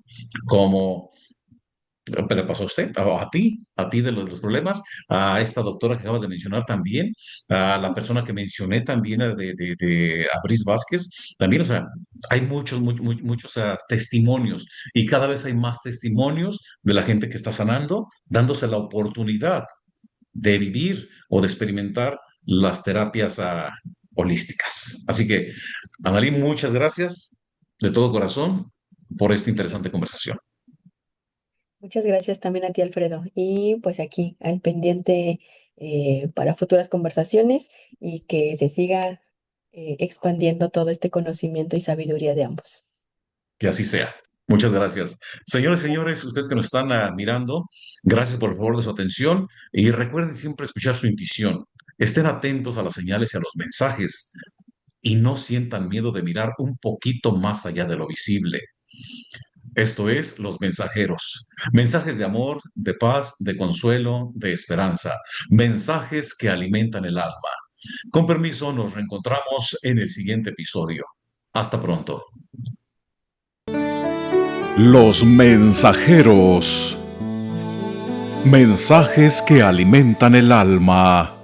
como le pasó a usted, a ti de los problemas, a esta doctora que acabas de mencionar también, a la persona que mencioné también, de Abris Vázquez, también, o sea, hay muchos testimonios y cada vez hay más testimonios de la gente que está sanando, dándose la oportunidad de vivir o de experimentar las terapias holísticas. Así que, Analí, muchas gracias de todo corazón por esta interesante conversación. Muchas gracias también a ti, Alfredo. Y pues aquí, al pendiente para futuras conversaciones y que se siga expandiendo todo este conocimiento y sabiduría de ambos. Que así sea. Muchas gracias. Señores, señores, ustedes que nos están mirando, gracias por el favor de su atención y recuerden siempre escuchar su intuición. Estén atentos a las señales y a los mensajes y no sientan miedo de mirar un poquito más allá de lo visible. Esto es Los Mensajeros. Mensajes de amor, de paz, de consuelo, de esperanza. Mensajes que alimentan el alma. Con permiso, nos reencontramos en el siguiente episodio. Hasta pronto. Los mensajeros. Mensajes que alimentan el alma.